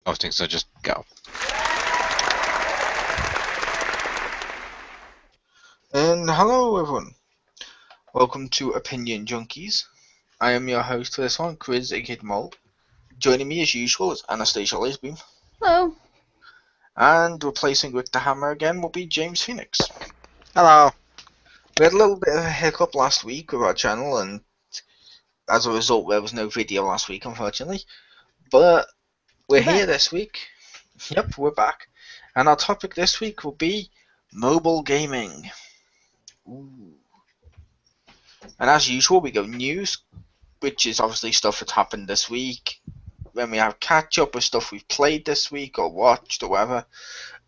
hosting, so just go. And hello everyone, welcome to Opinion Junkies. I am your host for this one, Chris aka Mole. Joining me as usual is Anastasia Lesbian. Hello. And replacing Rick the Hammer again will be James Phoenix. Hello. We had a little bit of a hiccup last week with our channel, and as a result there was no video last week, unfortunately. But we're here this week. Yep, we're back. And our topic this week will be mobile gaming. Ooh. And as usual, we go news, which is obviously stuff that's happened this week. Then we have catch up with stuff we've played this week or watched or whatever.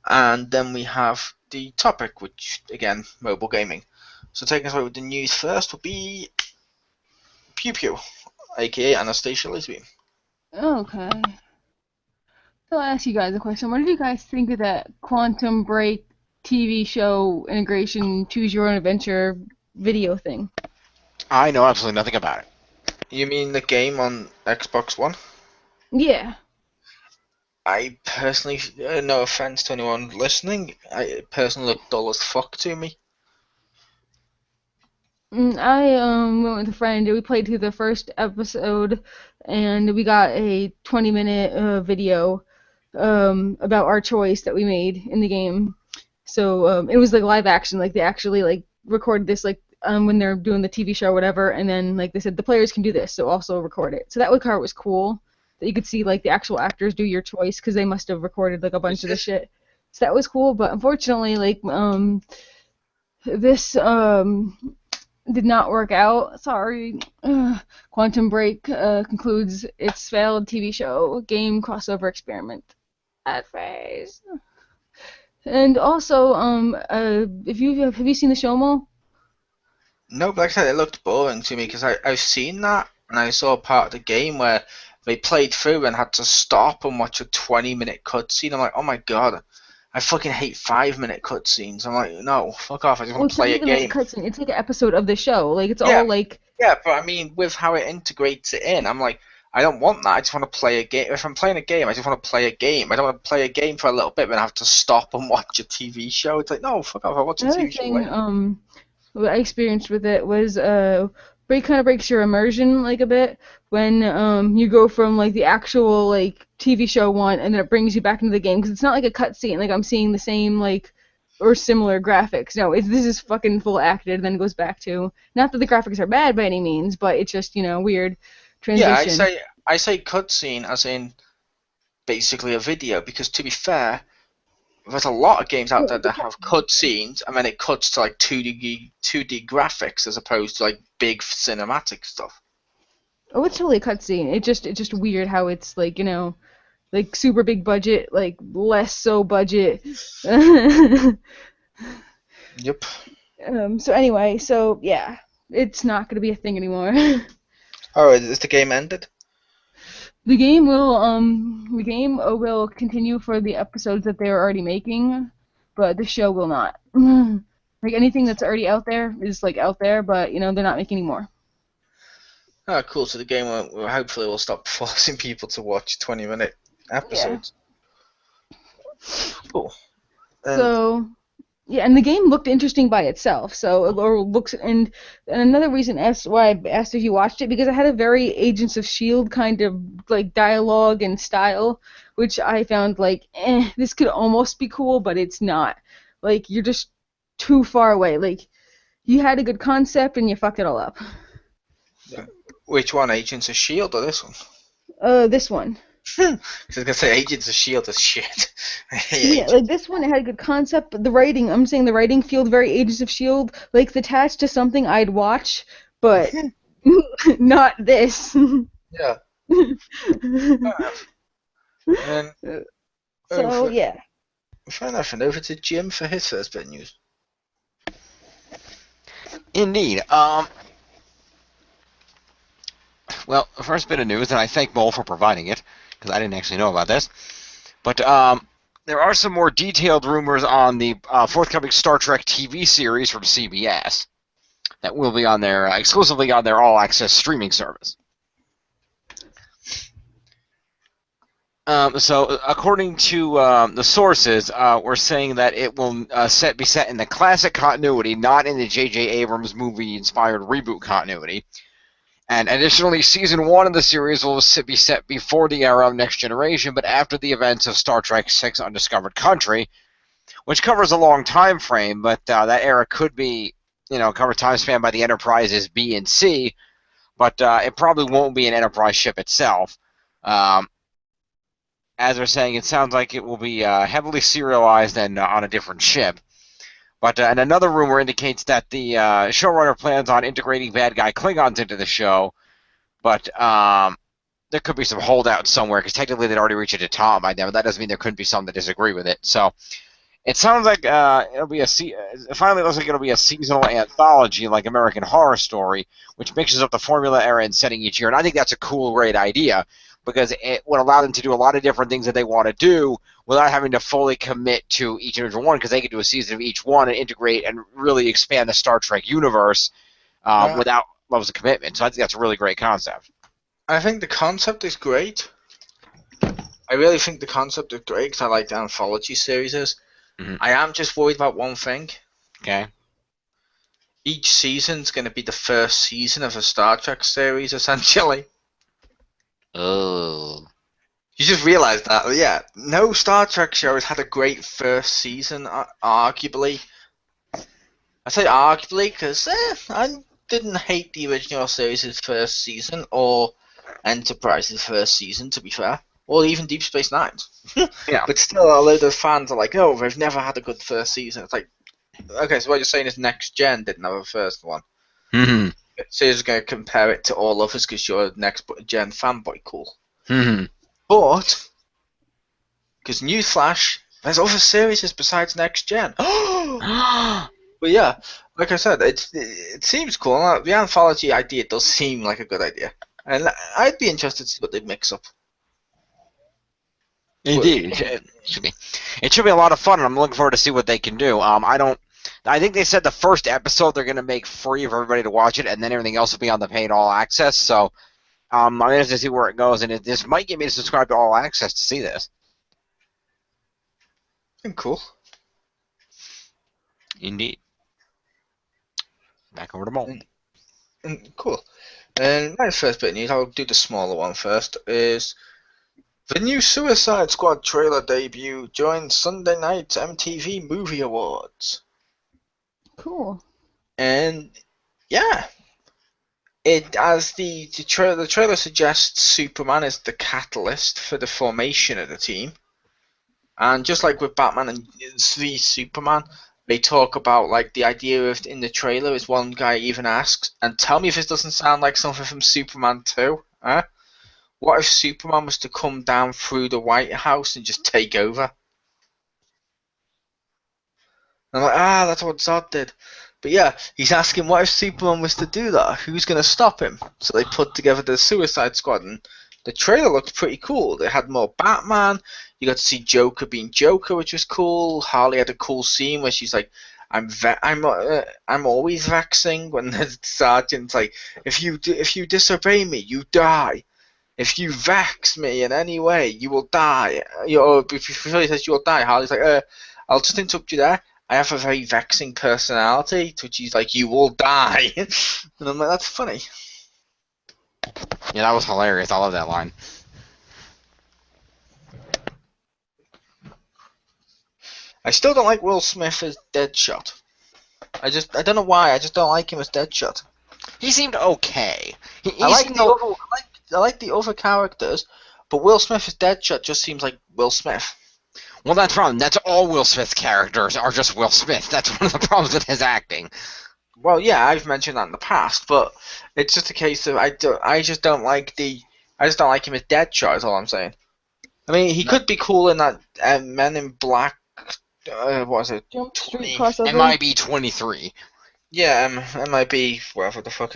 And then we have the topic, which again, mobile gaming. So taking us away with the news first will be Pew Pew, aka Anastasia Lesbian. Okay. So I'll ask you guys a question. What did you guys think of that Quantum Break TV show integration, choose your own adventure video thing? I know absolutely nothing about it. You mean the game on Xbox One? Yeah. I personally, no offense to anyone listening, it personally looked dull as fuck to me. I went with a friend. We played through the first episode, and we got a 20-minute video about our choice that we made in the game. So it was like live action, like they actually like recorded this like when they're doing the TV show or whatever, and then like they said the players can do this, so also record it. So that part was cool that you could see like the actual actors do your choice because they must have recorded like a bunch of the shit. So that was cool, but unfortunately like this did not work out. Sorry. Quantum Break concludes its failed TV show game crossover experiment. At phase. And also, if have you seen the show, Mo? No, but like I said, it looked boring to me because I've seen that and I saw part of the game where they played through and had to stop and watch a 20-minute cutscene. I'm like, oh my god, I fucking hate 5-minute cutscenes. I'm like, no, fuck off. I just Well, want to it's not play a even like a game. cutscene. It's like an episode of the show. Like it's Yeah, all like. yeah, but I mean, with how it integrates it in, I'm like, I don't want that. I just want to play a game. If I'm playing a game, I just want to play a game. I don't want to play a game for a little bit and have to stop and watch a TV show. It's like, no, fuck off. I'll watch a Another TV show thing, later. what I experienced with it was kind of breaks your immersion like a bit when you go from like the actual like TV show one and then it brings you back into the game because it's not like a cutscene like I'm seeing the same like or similar graphics. No, this is fucking full acted and then it goes back to not that the graphics are bad by any means, but it's just weird Yeah, transition. I say cutscene as in basically a video because to be fair, there's a lot of games out there that have cutscenes and then it cuts to like 2D graphics as opposed to like big cinematic stuff. Oh, it's totally a cutscene. It's just weird how it's like like super big budget, like less so budget. Yep. So anyway, so yeah, it's not gonna be a thing anymore. Oh, is the game ended? The game will continue for the episodes that they're already making, but the show will not. Like anything that's already out there is like out there, but they're not making any more. Oh, cool. So the game will hopefully will stop forcing people to watch 20-minute Yeah. episodes. Cool. And So yeah, and the game looked interesting by itself. So or looks and another reason why I asked if you watched it because it had a very Agents of Shield kind of like dialogue and style, which I found like this could almost be cool, but it's not. Like you're just too far away. Like you had a good concept and you fucked it all up. which one, Agents of Shield or this one? This one. I was gonna say Agents of Shield is shit. I hate Yeah, Agents. like this one, it had a good concept, but the writing, I'm saying the writing felt very Agents of Shield, like it's attached to something I'd watch, but not this. Yeah. Fair enough. And So over, yeah. fair enough. And over to Jim for his first bit of news. Indeed. Well, the first bit of news, and I thank Mole for providing it, because I didn't actually know about this. But there are some more detailed rumors on the forthcoming Star Trek TV series from CBS that will be on their exclusively on their all-access streaming service. So according to the sources, we're saying that it will be set in the classic continuity, not in the J.J. Abrams movie-inspired reboot continuity. And additionally, season 1 of the series will be set before the era of Next Generation, but after the events of Star Trek VI: Undiscovered Country, which covers a long time frame, but that era could be, cover time span by the Enterprises B and C, but it probably won't be an Enterprise ship itself. As they're saying, it sounds like it will be heavily serialized and on a different ship. But and another rumor indicates that the showrunner plans on integrating bad guy Klingons into the show, but there could be some holdouts somewhere because technically they'd already reached a Tom by now, but that doesn't mean there couldn't be some that disagree with it. So it sounds like it'll be finally it looks like it'll be a seasonal anthology like American Horror Story, which mixes up the formula era and setting each year, and I think that's a cool, great idea, because it would allow them to do a lot of different things that they want to do without having to fully commit to each individual one, because they could do a season of each one and integrate and really expand the Star Trek universe without levels of commitment. So I think that's a really great concept. I think the concept is great. I really think the concept is great because I like the anthology series. Mm-hmm. I am just worried about one thing. Okay. Each season's going to be the first season of a Star Trek series, essentially. Oh. You just realised that, yeah. No Star Trek show has had a great first season, arguably. I say arguably because I didn't hate the original series' first season, or Enterprise's first season, to be fair. Or even Deep Space Nine's. Yeah. But still, a load of fans are like, oh, they've never had a good first season. It's like, okay, so what you're saying is Next Gen didn't have a first one. Mm-hmm. So you're just going to compare it to all others because you're a Next Gen fanboy, cool. Mm-hmm. But, because newsflash, there's other series besides Next Gen. But yeah, like I said, it seems cool. The anthology idea does seem like a good idea. And I'd be interested to see what they mix up. Indeed, it should be. It should be a lot of fun, and I'm looking forward to see what they can do. I think they said the first episode they're going to make free for everybody to watch it, and then everything else will be on the paid all access. So I'm interested to see where it goes, and this might get me to subscribe to all access to see this. Cool. Indeed. Back over to Mo. Cool. And my first bit of news, I'll do the smaller one first, is the new Suicide Squad trailer debut joins Sunday night's MTV Movie Awards. Cool. And yeah, the trailer suggests Superman is the catalyst for the formation of the team. And just like with Batman and v Superman, they talk about like the idea of in the trailer is one guy even asks, and tell me if this doesn't sound like something from Superman 2, huh? What if Superman was to come down through the White House and just take over? And I'm like, that's what Zod did. But yeah, he's asking what if Superman was to do that? Who's going to stop him? So they put together the Suicide Squad, and the trailer looked pretty cool. They had more Batman. You got to see Joker being Joker, which was cool. Harley had a cool scene where she's like, I'm always vexing, when the sergeant's like, if you disobey me, you die. If you vex me in any way, you will die. If he says you will die, Harley's like, I'll just interrupt you there. I have a very vexing personality, to which he's like, you will die. And I'm like, that's funny. Yeah, that was hilarious. I love that line. I still don't like Will Smith as Deadshot. I don't know why. I just don't like him as Deadshot. He seemed okay. I like the other characters, but Will Smith as Deadshot just seems like Will Smith. Well, that's the problem. That's all Will Smith's characters are just Will Smith. That's one of the problems with his acting. Well, yeah, I've mentioned that in the past, but it's just a case of I just don't like him as Deadshot. Is all I'm saying. I mean, he could be cool in that Men in Black. What was it? Jump Street crossover. MIB 23. Yeah, MIB whatever the fuck.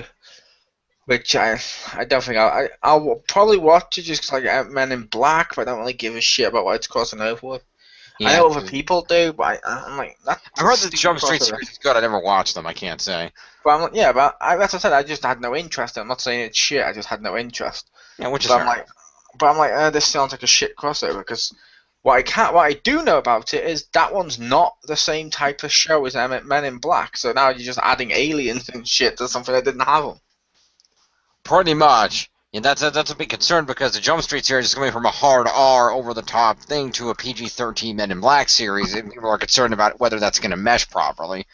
Which I don't think I'll probably watch it just like Men in Black, but I don't really give a shit about what it's crossing over with. Yeah, I know other people do, but I'm like, that's I heard the Jump Street series is good. I never watched them. I can't say. But I'm like, yeah, but that's what I said. I just had no interest. I'm not saying it's shit. I just had no interest. Yeah, which is but But I'm like, this sounds like a shit crossover, because what I do know about it is that one's not the same type of show as Men in Black. So now you're just adding aliens and shit to something that didn't have them. Pretty much. And that's a big concern, because the Jump Street series is coming from a hard R over-the-top thing to a PG-13 Men in Black series, and people are concerned about whether that's going to mesh properly.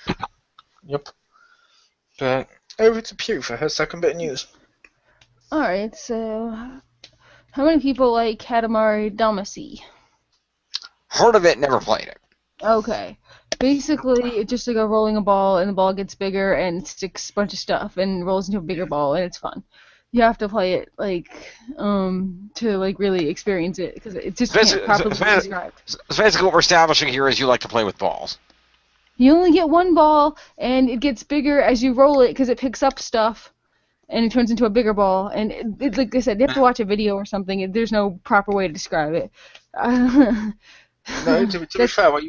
Yep. But over to Pew for her second bit of news. Alright, so how many people like Katamari Damacy? Heard of it, never played it. Okay. Basically, it's just like a rolling a ball, and the ball gets bigger and sticks a bunch of stuff and rolls into a bigger ball, and it's fun. You have to play it to really experience it, because it just can't properly be described. So basically, what we're establishing here is you like to play with balls. You only get one ball, and it gets bigger as you roll it, because it picks up stuff, and it turns into a bigger ball. And like I said, you have to watch a video or something. There's no proper way to describe it. No, to be fair, what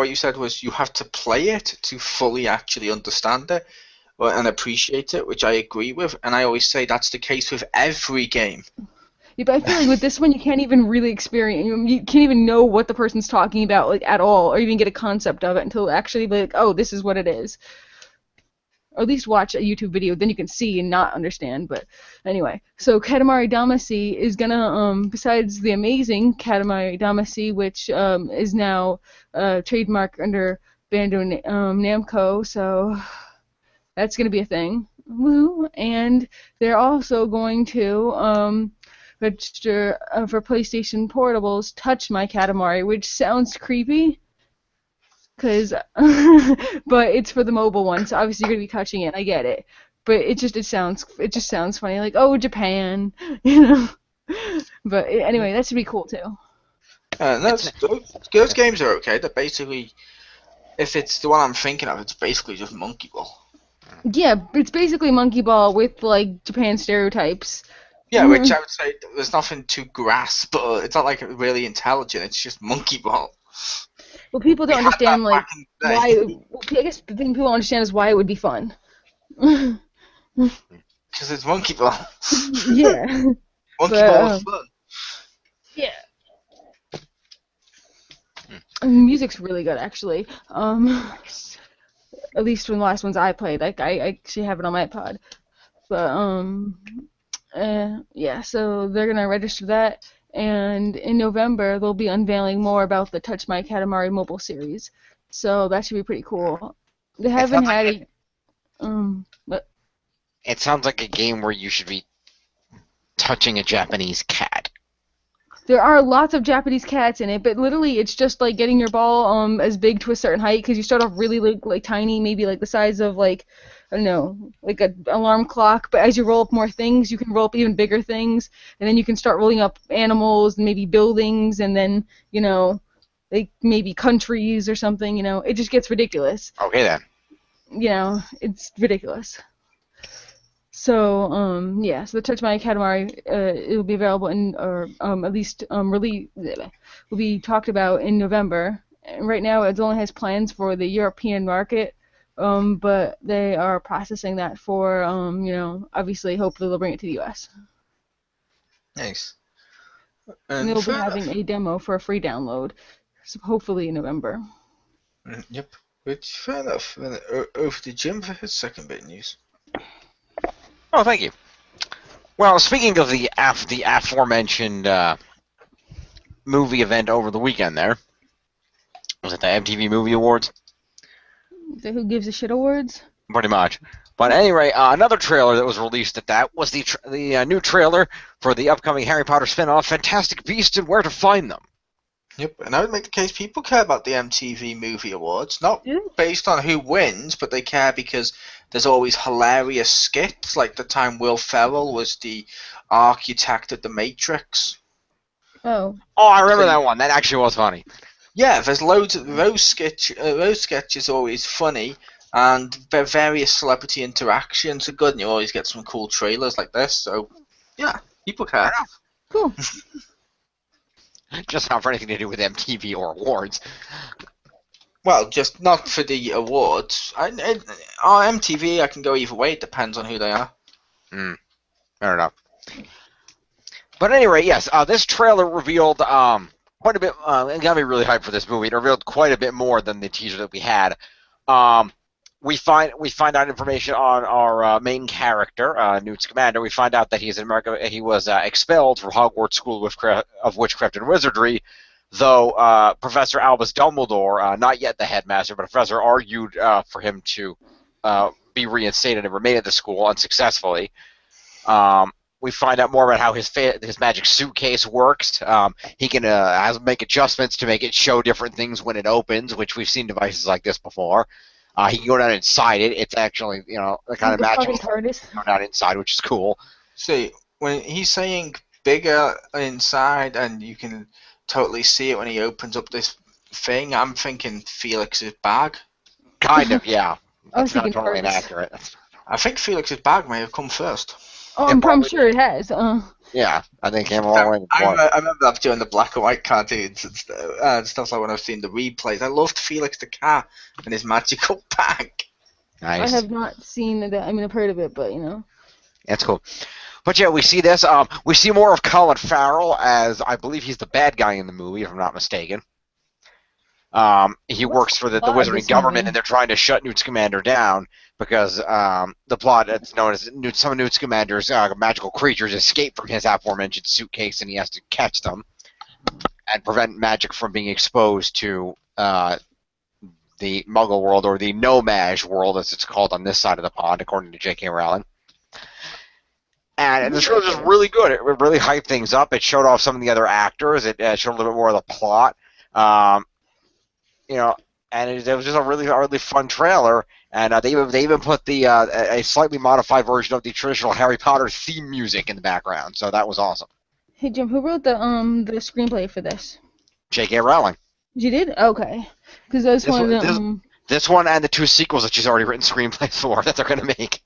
you said was you have to play it to fully actually understand it and appreciate it, which I agree with. And I always say that's the case with every game. Yeah, but I feel like with this one, you can't even really experience. You can't even know what the person's talking about at all, or even get a concept of it until actually oh, this is what it is. Or at least watch a YouTube video, then you can see and not understand. But anyway, so Katamari Damacy is gonna, besides the amazing Katamari Damacy, which is now trademarked under Bandai Namco, so that's gonna be a thing. Woo! And they're also going to register for PlayStation Portables Touch My Katamari, which sounds creepy. But it's for the mobile one, so obviously you're gonna be touching it. I get it, but it just sounds funny, like, oh, Japan, But anyway, that should be cool too. Those games are okay. They're basically, if it's the one I'm thinking of, it's basically just Monkey Ball. Yeah, it's basically Monkey Ball with like Japan stereotypes. Yeah, which I would say there's nothing to grasp, but it's not like really intelligent. It's just Monkey Ball. Well, people don't understand why. I guess the thing people don't understand is why it would be fun. Because it's Monkey Ball. Yeah. Monkey Ball is fun. Yeah. Music's really good, actually. At least from the last ones I played. Like, I actually have it on my iPod. But yeah. So they're gonna register that. And in November, they'll be unveiling more about the Touch My Katamari mobile series. So that should be pretty cool. They haven't had but it sounds like a game where you should be touching a Japanese cat. There are lots of Japanese cats in it, but literally it's just like getting your ball as big to a certain height, because you start off really like tiny, maybe like the size of like, I don't know, like an alarm clock, but as you roll up more things, you can roll up even bigger things, and then you can start rolling up animals and maybe buildings, and then, like maybe countries or something, it just gets ridiculous. Okay then. It's ridiculous. So, yeah, so the Touch My Katamari, it will be available or at least will be talked about in November. And right now, it only has plans for the European market, but they are processing that for, obviously, hopefully they'll bring it to the U.S. Nice. And they'll be having a demo for a free download, so hopefully in November. Yep, which fair enough. Over to Jim for his second bit of news. Oh, thank you. Well, speaking of the aforementioned movie event over the weekend there, was it the MTV Movie Awards? The Who Gives a Shit Awards? Pretty much. But anyway, another trailer that was released at that was the new trailer for the upcoming Harry Potter spin-off, Fantastic Beasts and Where to Find Them. Yep, and I would make the case people care about the MTV Movie Awards, not based on who wins, but they care because there's always hilarious skits, like the time Will Ferrell was the architect of The Matrix. Oh, I remember that one. That actually was funny. Yeah, there's loads of those sketches are always funny, and various celebrity interactions are good, and you always get some cool trailers like this. So, yeah, people care. Cool. Just not for anything to do with MTV or awards. Well, just not for the awards. On MTV, I can go either way. It depends on who they are. Fair enough. But at any rate, yes, this trailer revealed quite a bit. It got me really hyped for this movie. It revealed quite a bit more than the teaser that we had. Um, we find out information on our main character, Newt Scamander. We find out that he's in America. He was expelled from Hogwarts School of Witchcraft and Wizardry, though Professor Albus Dumbledore, not yet the headmaster, but a professor, argued for him to be reinstated and remain at the school unsuccessfully. We find out more about how his magic suitcase works. He can make adjustments to make it show different things when it opens, which we've seen devices like this before. He can go down inside it. It's actually, the kind of magic go down inside, which is cool. See, when he's saying bigger inside and you can totally see it when he opens up this thing, I'm thinking Felix's bag. Kind of, yeah. That's not thinking totally TARDIS. inaccurate. I think Felix's bag may have come first. Oh, I'm sure it has. Yeah, I think it came a long way before. I remember that during the black and white cartoons and stuff like when I've seen the replays. I loved Felix the cat and his magical bag. Nice. I have not seen it. I mean, I've heard of it, but That's cool. But yeah, we see this. We see more of Colin Farrell, as I believe he's the bad guy in the movie, if I'm not mistaken. He works for the Wizarding government, and they're trying to shut Newt Scamander down because the plot, it's known as some of Newt Scamander's magical creatures escape from his aforementioned suitcase, and he has to catch them and prevent magic from being exposed to the Muggle world, or the No-Maj world, as it's called on this side of the pond, according to J.K. Rowling. And the show was just really good. It really hyped things up. It showed off some of the other actors. It showed a little bit more of the plot. And it was just a really fun trailer. And they even put a slightly modified version of the traditional Harry Potter theme music in the background. So that was awesome. Hey Jim, who wrote the screenplay for this? J.K. Rowling. You did? Okay. Because I just wanted to. This one and the 2 sequels that she's already written screenplays for that they're going to make.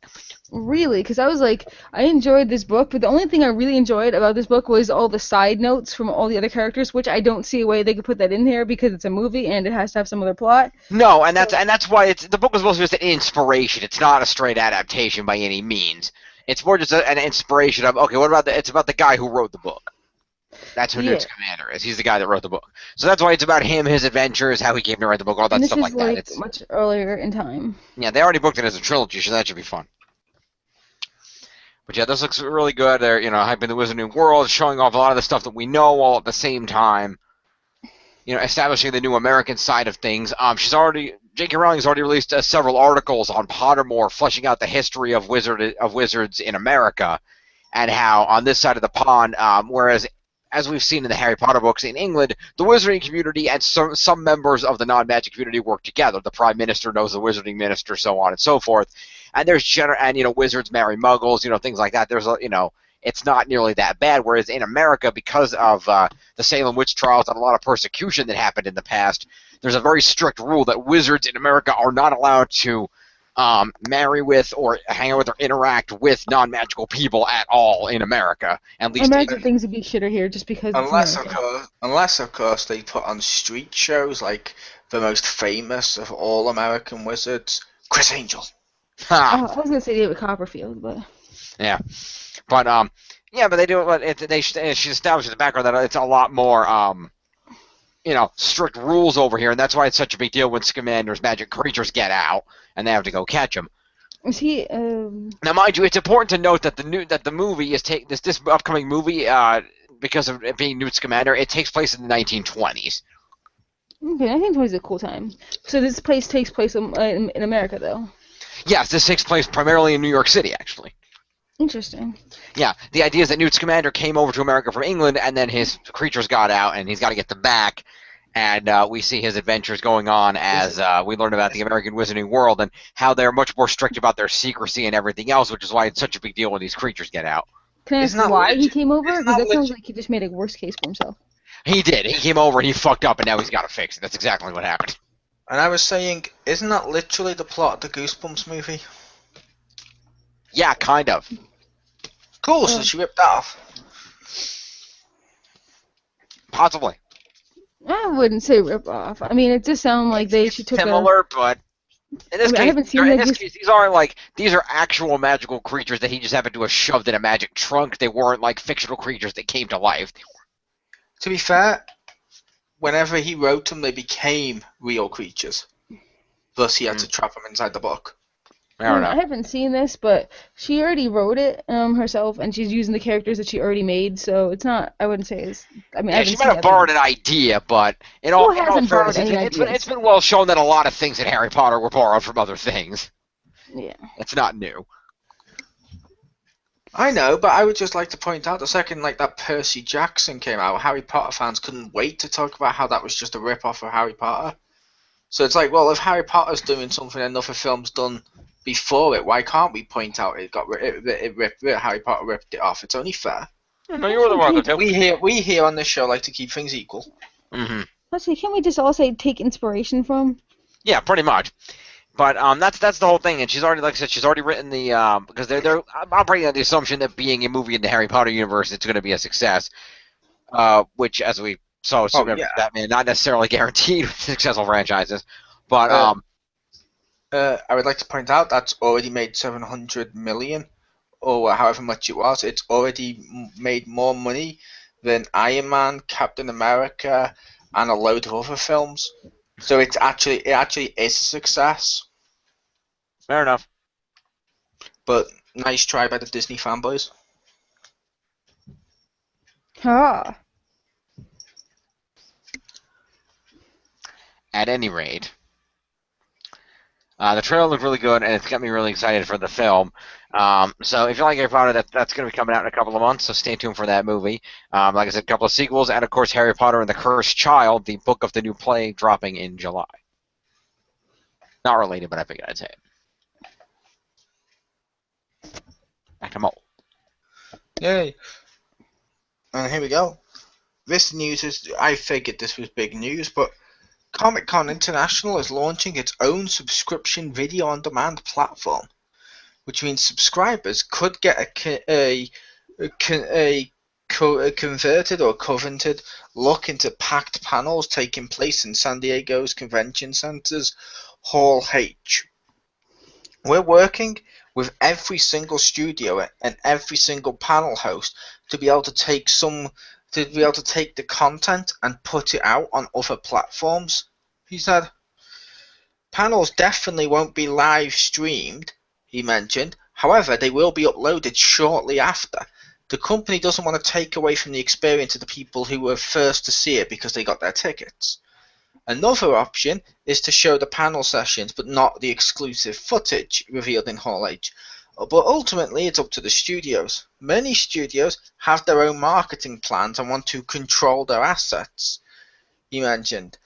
Really? Because I was like, I enjoyed this book, but the only thing I really enjoyed about this book was all the side notes from all the other characters, which I don't see a way they could put that in there because it's a movie and it has to have some other plot. No, and that's why the book was supposed to be just an inspiration. It's not a straight adaptation by any means. It's more just an inspiration of, okay, it's about the guy who wrote the book. That's who Newt Scamander is. He's the guy that wrote the book. So that's why it's about him, his adventures, how he came to write the book, all that stuff like that. It's much earlier in time. Yeah, they already booked it as a trilogy, so that should be fun. But yeah, this looks really good. They're, hyping the Wizarding world, showing off a lot of the stuff that we know, all at the same time, establishing the new American side of things. J.K. Rowling's already released several articles on Pottermore, fleshing out the history of wizards in America, and how on this side of the pond, whereas as we've seen in the Harry Potter books in England, the Wizarding community and some members of the non-magic community work together. The Prime Minister knows the Wizarding Minister, so on and so forth. And there's wizards marry muggles, things like that. There's it's not nearly that bad. Whereas in America, because of the Salem witch trials and a lot of persecution that happened in the past, there's a very strict rule that wizards in America are not allowed to marry with or hang out with or interact with non-magical people at all in America. At least I imagine things would be shitter here just because. Unless of course they put on street shows like the most famous of all American wizards, Chris Angel. I was gonna say David Copperfield, but. Yeah, but but they do. But she established in the background that it's a lot more strict rules over here, and that's why it's such a big deal when Scamander's magic creatures get out and they have to go catch them. Is he? Now, mind you, it's important to note that the movie is this upcoming movie, because of it being Newt Scamander, it takes place in the 1920s. Okay, 1920s is a cool time. So this place takes place in America, though. Yes, this takes place primarily in New York City, actually. Interesting. Yeah, the idea is that Newt Scamander came over to America from England, and then his creatures got out, and he's got to get them back. And we see his adventures going on as we learn about the American Wizarding world and how they're much more strict about their secrecy and everything else, which is why it's such a big deal when these creatures get out. Can I ask why he came over? Because that sounds like he just made a worse case for himself. He did. He came over and he fucked up, and now he's got to fix it. That's exactly what happened. And I was saying, isn't that literally the plot of the Goosebumps movie? Yeah, kind of. Cool, so she ripped that off. Possibly. I wouldn't say rip off. I mean, it just sounded like she took similar, but In this I case, haven't seen that. These are actual magical creatures that he just happened to have shoved in a magic trunk. They weren't like fictional creatures that came to life. To be fair, whenever he wrote them, they became real creatures. Thus, he had to trap them inside the book. I haven't seen this, but she already wrote it herself, and she's using the characters that she already made. So it's not. I wouldn't say it's. I mean, I haven't she seen might have borrowed an idea, but in all fairness, it's been well shown that a lot of things in Harry Potter were borrowed from other things. Yeah. It's not new. I know, but I would just like to point out the second like that Percy Jackson came out, Harry Potter fans couldn't wait to talk about how that was just a rip-off of Harry Potter. So it's like, well, if Harry Potter's doing something another film's done before it, why can't we point out Harry Potter ripped it off? It's only fair. No, you're the one to. We here on this show like to keep things equal. Mm-hmm. Let's see, can't we just all say take inspiration from? Yeah, pretty much. But that's the whole thing, and she's already, like I said, she's already written the because they're operating on the assumption that being a movie in the Harry Potter universe, it's going to be a success. Which, as we saw, with Superman, Batman, not necessarily guaranteed with successful franchises. But I would like to point out that's already made 700 million, or however much it was. It's already made more money than Iron Man, Captain America, and a load of other films. So it actually is a success. Fair enough. But nice try by the Disney fanboys. Ah. At any rate, the trailer looked really good, and it's got me really excited for the film. So if you like Harry Potter, that's going to be coming out in a couple of months, so stay tuned for that movie. Like I said, a couple of sequels, and of course Harry Potter and the Cursed Child, the book of the new play, dropping in July. Not related, but I figured I'd say it. Back to Mole. Yay. And here we go. This news is, I figured this was big news, but Comic-Con International is launching its own subscription video-on-demand platform, which means subscribers could get a converted or coveted look into packed panels taking place in San Diego's convention center's Hall H. We're working with every single studio and every single panel host to be able to take the content and put it out on other platforms, he said. Panels definitely won't be live streamed, he mentioned. However, they will be uploaded shortly after. The company doesn't want to take away from the experience of the people who were first to see it because they got their tickets. Another option is to show the panel sessions but not the exclusive footage revealed in Hall H. But ultimately it's up to the studios. Many studios have their own marketing plans and want to control their assets, he mentioned.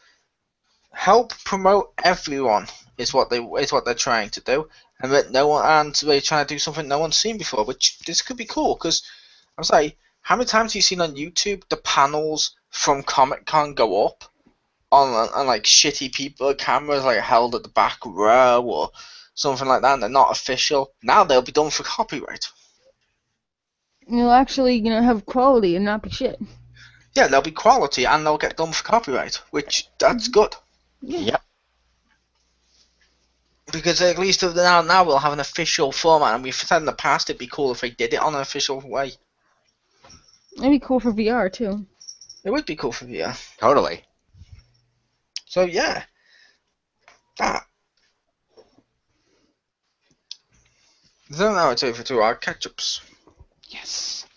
Help promote everyone is what they're trying to do, and they're trying to do something no one's seen before, which this could be cool because I was like, how many times have you seen on YouTube the panels from Comic-Con go up on like shitty people cameras like held at the back row or something like that, and they're not official? Now they'll be done for copyright. You'll actually, have quality and not be shit. Yeah, they'll be quality and they'll get done for copyright, which that's good. Yeah. Yep. Because at least now we'll have an official format, and we've said in the past it'd be cool if they did it on an official way. It'd be cool for VR too. It would be cool for VR. Totally. So yeah, that. So now it's over to our catch-ups. Yes.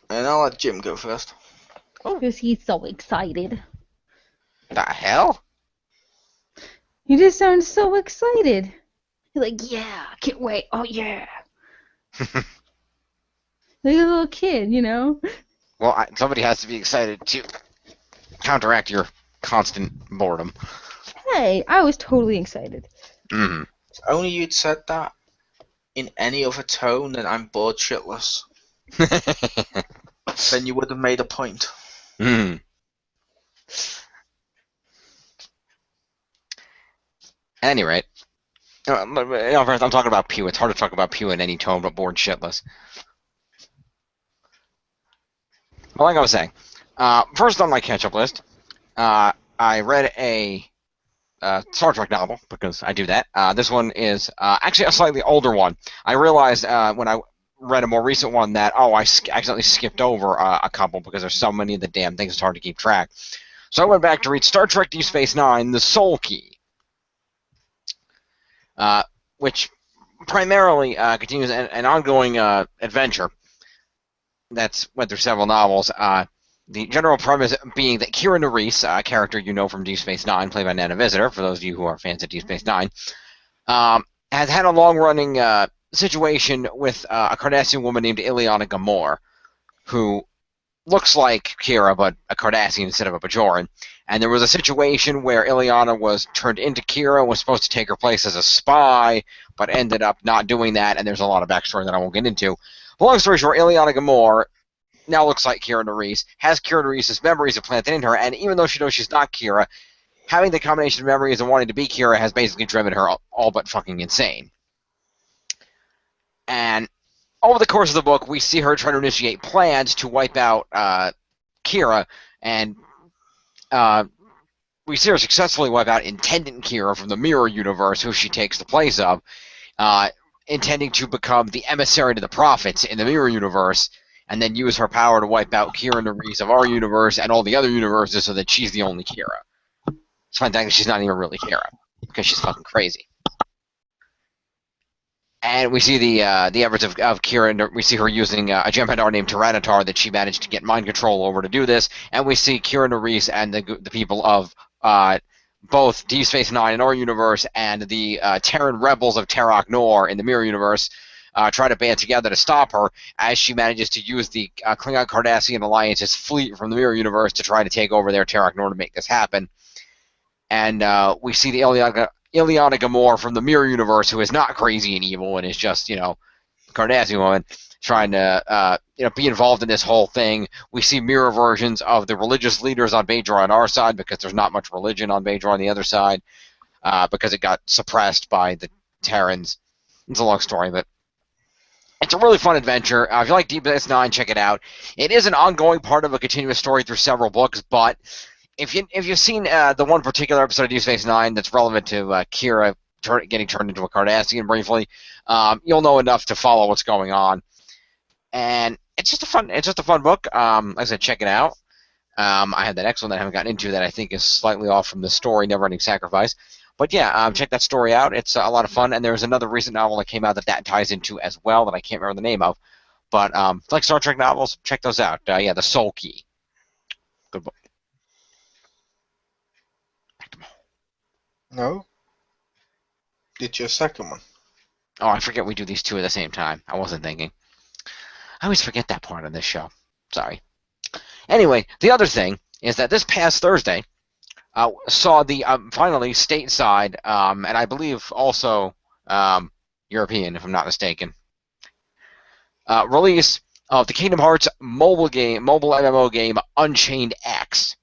And I'll let Jim go first. Because he's so excited. The hell? You just sound so excited. You're like, yeah, can't wait. Oh yeah. Like a little kid, Well, somebody has to be excited to counteract your constant boredom. Hey, I was totally excited. Mm-hmm. If only you'd said that in any other tone than I'm bored shitless. Then you would have made a point. Mm-hmm. At any rate, first I'm talking about Pew. It's hard to talk about Pew in any tone but bored shitless. Well, like I was saying, first on my catch-up list, I read a Star Trek novel, because I do that. This one is actually a slightly older one. I realized when I read a more recent one that, I accidentally skipped over a couple because there's so many of the damn things it's hard to keep track. So I went back to read Star Trek Deep Space Nine, The Soul Key, which primarily continues an ongoing adventure that's went through several novels. The general premise being that Kira Nerys, a character you know from Deep Space Nine, played by Nana Visitor, for those of you who are fans of Deep Space Nine, has had a long-running situation with a Cardassian woman named Ileana Gamor, who looks like Kira, but a Cardassian instead of a Bajoran. And there was a situation where Ileana was turned into Kira, was supposed to take her place as a spy, but ended up not doing that, and there's a lot of backstory that I won't get into. But long story short, Ileana Gamor now looks like Kira Nerys, has Kira Nerys' memories implanted in her, and even though she knows she's not Kira, having the combination of memories and wanting to be Kira has basically driven her all but fucking insane. And over the course of the book, we see her trying to initiate plans to wipe out Kira, and we see her successfully wipe out Intendant Kira from the Mirror Universe, who she takes the place of, intending to become the emissary to the prophets in the Mirror Universe, and then use her power to wipe out Kira Nerys of our universe and all the other universes so that she's the only Kira. It's fun that she's not even really Kira, because she's fucking crazy. And we see the efforts of Kira, and we see her using a Jem'Hadar named Tyranitar that she managed to get mind control over to do this, and we see Kira Nerys and the people of both Deep Space Nine in our universe and the Terran rebels of Terok Nor in the Mirror Universe try to band together to stop her as she manages to use the Klingon Cardassian Alliance's fleet from the Mirror Universe to try to take over their Terok Nor to make this happen. And we see the Ileana Gamor from the Mirror Universe, who is not crazy and evil and is just, a Cardassian woman, trying to be involved in this whole thing. We see mirror versions of the religious leaders on Bajor on our side, because there's not much religion on Bajor on the other side, because it got suppressed by the Terrans. It's a long story, but it's a really fun adventure. If you like Deep Space Nine, check it out. It is an ongoing part of a continuous story through several books, but if you've seen the one particular episode of Deep Space Nine that's relevant to Kira getting turned into a Cardassian briefly, you'll know enough to follow what's going on. And it's just a fun book. Like I said, check it out. I had that next one that I haven't gotten into that I think is slightly off from the story, Never Ending Sacrifice. But yeah, check that story out. It's a lot of fun, and there's another recent novel that came out that ties into as well that I can't remember the name of. But like Star Trek novels, check those out. Yeah, The Soul Key. Good book. No? Did your second one? Oh, I forget we do these two at the same time. I wasn't thinking. I always forget that part of this show. Sorry. Anyway, the other thing is that this past Thursday saw the finally stateside, and I believe also European, if I'm not mistaken, release of the Kingdom Hearts mobile MMO game Unchained X.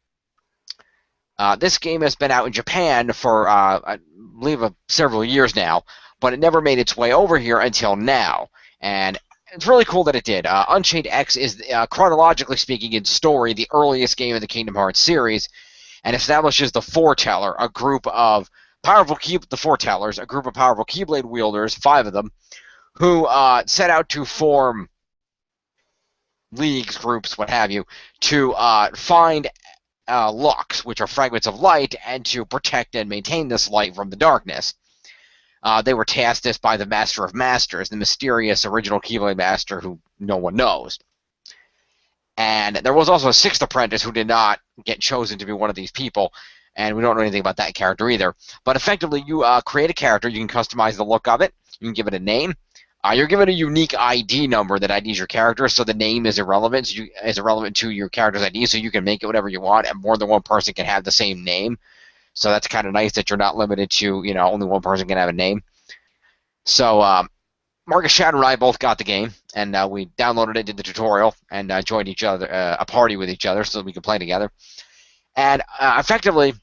This game has been out in Japan for, I believe, several years now, but it never made its way over here until now. And it's really cool that it did. Unchained X is, chronologically speaking, in story, the earliest game of the Kingdom Hearts series, and establishes the Foreteller, a group of powerful Foretellers, a group of powerful Keyblade wielders, 5 of them, who set out to form leagues, groups, what have you, to find lux, which are fragments of light, and to protect and maintain this light from the darkness. They were tasked this by the Master of Masters, the mysterious original Keyblade Master who no one knows. And there was also a 6th apprentice who did not get chosen to be one of these people, and we don't know anything about that character either. But effectively, you create a character, you can customize the look of it, you can give it a name. You're given a unique ID number that IDs your character, so the name is irrelevant. Is irrelevant to your character's ID, so you can make it whatever you want, and more than one person can have the same name. So that's kind of nice that you're not limited to, only one person can have a name. So Marcus Shadow and I both got the game, and we downloaded it, did the tutorial, and joined each other, a party with each other so that we could play together. And effectively,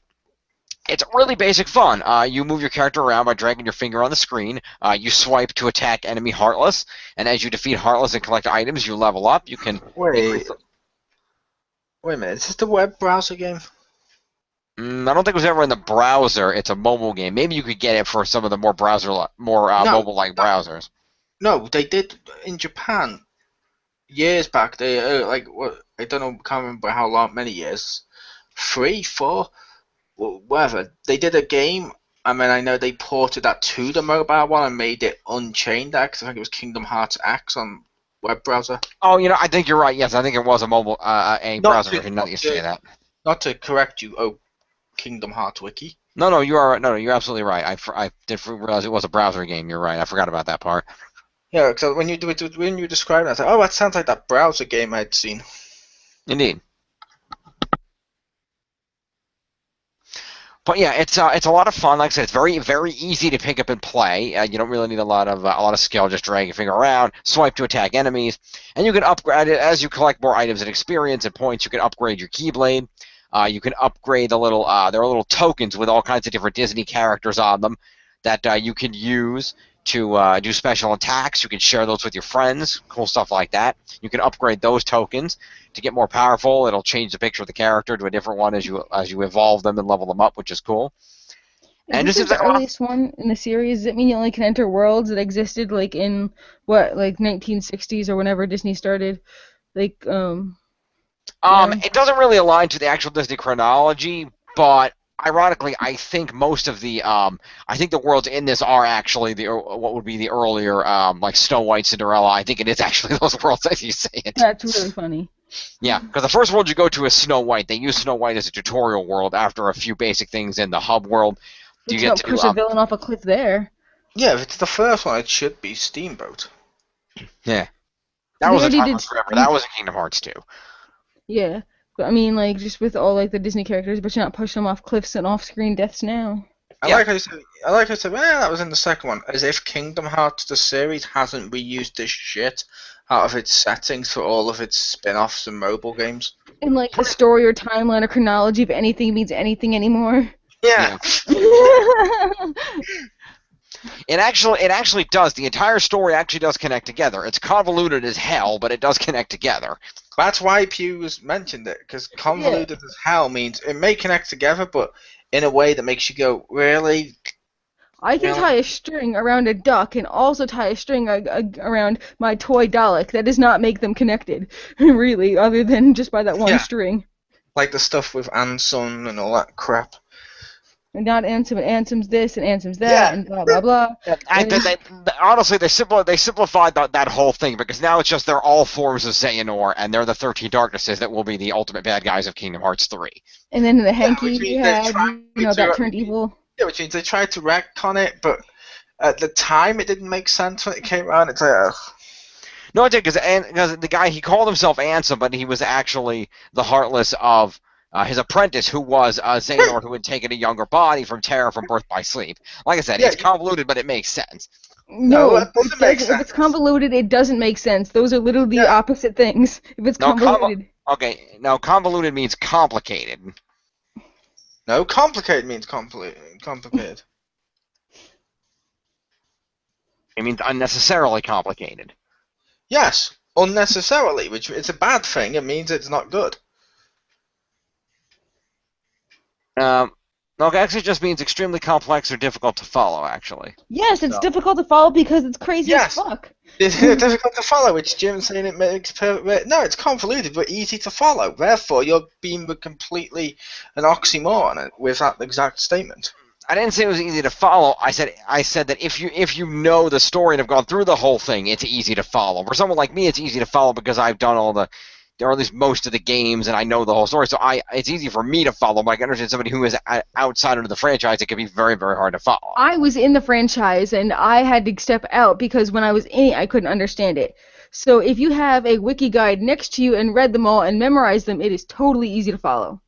it's really basic fun. You move your character around by dragging your finger on the screen. You swipe to attack enemy Heartless, and as you defeat Heartless and collect items, you level up. You can Wait a minute. Is this the web browser game? I don't think it was ever in the browser. It's a mobile game. Maybe you could get it for some of the more No, mobile-like browsers. no, they did in Japan years back. They like what I don't know, can't remember how long, many years, 3, 4, whatever. They did a game. I mean, I know they ported that to the mobile one and made it Unchained X. I think it was Kingdom Hearts X on web browser. Oh, I think you're right. Yes, I think it was a mobile a Not browser to, version. Now that you say that. not to correct you, oh Kingdom Hearts wiki. No, you are no, you're absolutely right. I did realize it was a browser game. You're right. I forgot about that part. Yeah, because when you described it, I thought, oh, that sounds like that browser game I'd seen. Indeed. But yeah, it's a lot of fun. Like I said, it's very very easy to pick up and play. You don't really need a lot of skill. Just drag your finger around, swipe to attack enemies, and you can upgrade it as you collect more items and experience and points. You can upgrade your Keyblade. You can upgrade there are little tokens with all kinds of different Disney characters on them that you can use to do special attacks. You can share those with your friends. Cool stuff like that. You can upgrade those tokens to get more powerful. It'll change the picture of the character to a different one as you evolve them and level them up, which is cool. And this is the earliest one in the series. Does it mean you only can enter worlds that existed like in what, like 1960s or whenever Disney started? Like It doesn't really align to the actual Disney chronology, but ironically, I think most of the worlds in this are actually what would be the earlier like Snow White, Cinderella. I think it is actually those worlds as you say it. That's really funny. Yeah, because the first world you go to is Snow White. They use Snow White as a tutorial world after a few basic things in the hub world. You get to push a villain off a cliff there. Yeah, if it's the first one, it should be Steamboat. Yeah, that was a Timeless Forever. That was in Kingdom Hearts 2. Yeah, but I mean, like, just with all like the Disney characters, but you're not pushing them off cliffs and off-screen deaths now. I like how you said, well, that was in the second one, as if Kingdom Hearts the series hasn't reused this shit out of its settings for all of its spin-offs and mobile games. And like the story or timeline or chronology of anything means anything anymore. Yeah. It actually does. The entire story actually does connect together. It's convoluted as hell, but it does connect together. That's why Pew has mentioned it, because convoluted as hell means it may connect together, but in a way that makes you go, really? I can tie a string around a duck and also tie a string around my toy Dalek. That does not make them connected, really, other than just by that one string. Like the stuff with Anson and all that crap. And not Ansem, and Ansem's this, and Ansem's that, and blah, blah, blah. Honestly, they simplified that whole thing, because now it's just they're all forms of Xehanort, and they're the 13 Darknesses that will be the ultimate bad guys of Kingdom Hearts 3. And then the hanky you had, that turned evil. Yeah, which means they tried to retcon it, but at the time it didn't make sense when it came out. It's like, ugh. No, it did, because the guy, he called himself Ansem, but he was actually the Heartless of his apprentice, who was Xehanort, who had taken a younger body from Terra from Birth by Sleep. Like I said, it's convoluted, but it makes sense. No, it doesn't make sense. If it's convoluted, it doesn't make sense. Those are literally the opposite things. If it's convoluted. Convoluted means complicated. No, complicated means complicated. It means unnecessarily complicated. Yes, unnecessarily, which is a bad thing. It means it's not good. Actually, it just means extremely complex or difficult to follow, actually. Yes, it's difficult to follow because it's crazy as fuck. It's difficult to follow, which Jim's saying it makes perfect. No, it's convoluted but easy to follow. Therefore, you're being completely an oxymoron with that exact statement. I didn't say it was easy to follow. I said that if you know the story and have gone through the whole thing, it's easy to follow. For someone like me, it's easy to follow because I've done or at least most of the games, and I know the whole story, so it's easy for me to follow, but I can understand somebody who is outside of the franchise, it can be very, very hard to follow. I was in the franchise, and I had to step out because when I was in it, I couldn't understand it. So if you have a wiki guide next to you and read them all and memorized them, it is totally easy to follow.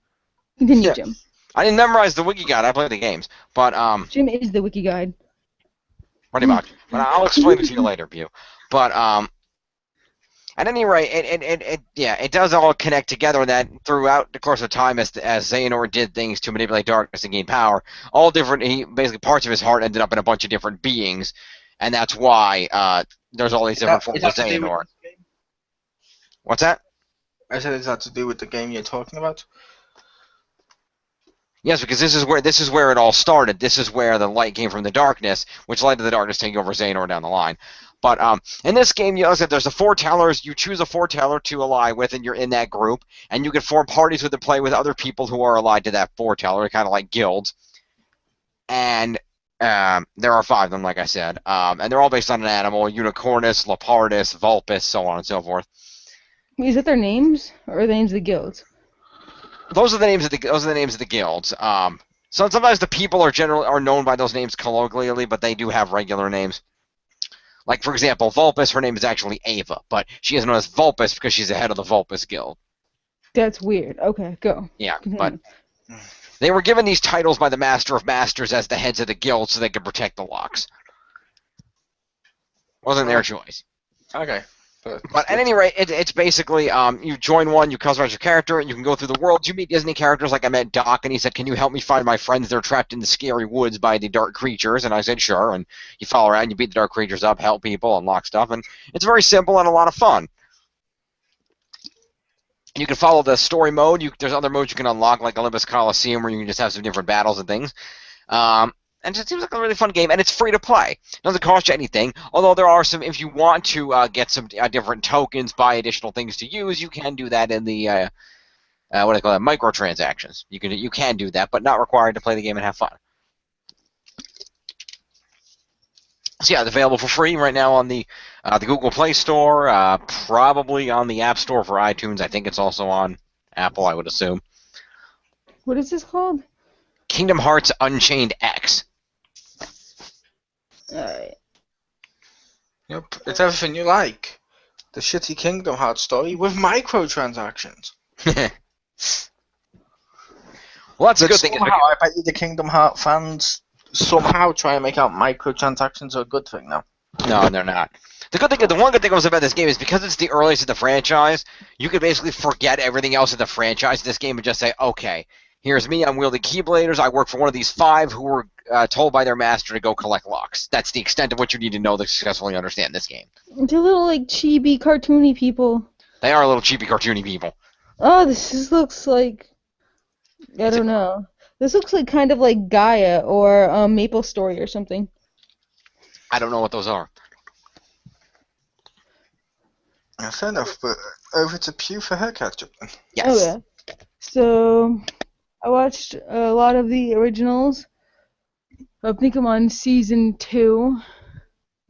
Continue, Jim. I didn't memorize the wiki guide, I played the games, but Jim is the wiki guide. Pretty much. But I'll explain it to you later, Pew. But at any rate, it does all connect together, and that throughout the course of time, as Xehanort did things to manipulate darkness and gain power, all different, basically parts of his heart ended up in a bunch of different beings, and that's why there's all these different forms of Xehanort. What's that? I said, is that to do with the game you're talking about? Yes, because this is where it all started. This is where the light came from the darkness, which led to the darkness taking over Xehanort down the line. But in this game, there's the foretellers. You choose a foreteller to ally with, and you're in that group, and you can form parties with and play with other people who are allied to that foreteller, kind of like guilds. And there are 5 of them, like I said, and they're all based on an animal: Unicornus, Lepardus, Vulpus, so on and so forth. Is that their names or the names of the guilds? Those are the names of the guilds. So sometimes the people are known by those names colloquially, but they do have regular names. Like, for example, Vulpus, her name is actually Ava, but she is known as Vulpus because she's the head of the Vulpus Guild. That's weird. Okay, go. Yeah, Continue. but they were given these titles by the Master of Masters as the heads of the guild so they could protect the locks. Wasn't their choice. Okay. But at any rate, it's basically you join one, you customize your character, and you can go through the world. You meet Disney characters, like I met Doc, and he said, "Can you help me find my friends? They're trapped in the scary woods by the dark creatures." And I said, "Sure." And you follow around, you beat the dark creatures up, help people, unlock stuff, and it's very simple and a lot of fun. You can follow the story mode. There's other modes you can unlock, like Olympus Coliseum, where you can just have some different battles and things. And it seems like a really fun game, and it's free to play. It doesn't cost you anything, although there are some, if you want to get some different tokens, buy additional things to use, you can do that in the, what do they call that, microtransactions. You can do that, but not required to play the game and have fun. So yeah, it's available for free right now on the Google Play Store, probably on the App Store for iTunes. I think it's also on Apple, I would assume. What is this called? Kingdom Hearts Unchained X. Alright. Yep, it's everything you like. The shitty Kingdom Hearts story with microtransactions. Well, that's a good thing. Somehow, I bet you the Kingdom Hearts fans somehow try and make out microtransactions are a good thing now. No, they're not. The one good thing about this game is because it's the earliest of the franchise, you can basically forget everything else in the franchise in this game and just say, okay, here's me, I'm wielding Keybladers, I work for one of these 5 who were told by their master to go collect locks. That's the extent of what you need to know to successfully understand this game. They're little, like, chibi, cartoony people. They are little cheapy, cartoony people. Oh, this looks like... I don't know. This looks like kind of like Gaia or Maple Story or something. I don't know what those are. Fair enough, but over to Pew for her catch-up then. Yes. Oh, yeah. So, I watched a lot of the originals. I think I'm on season 2,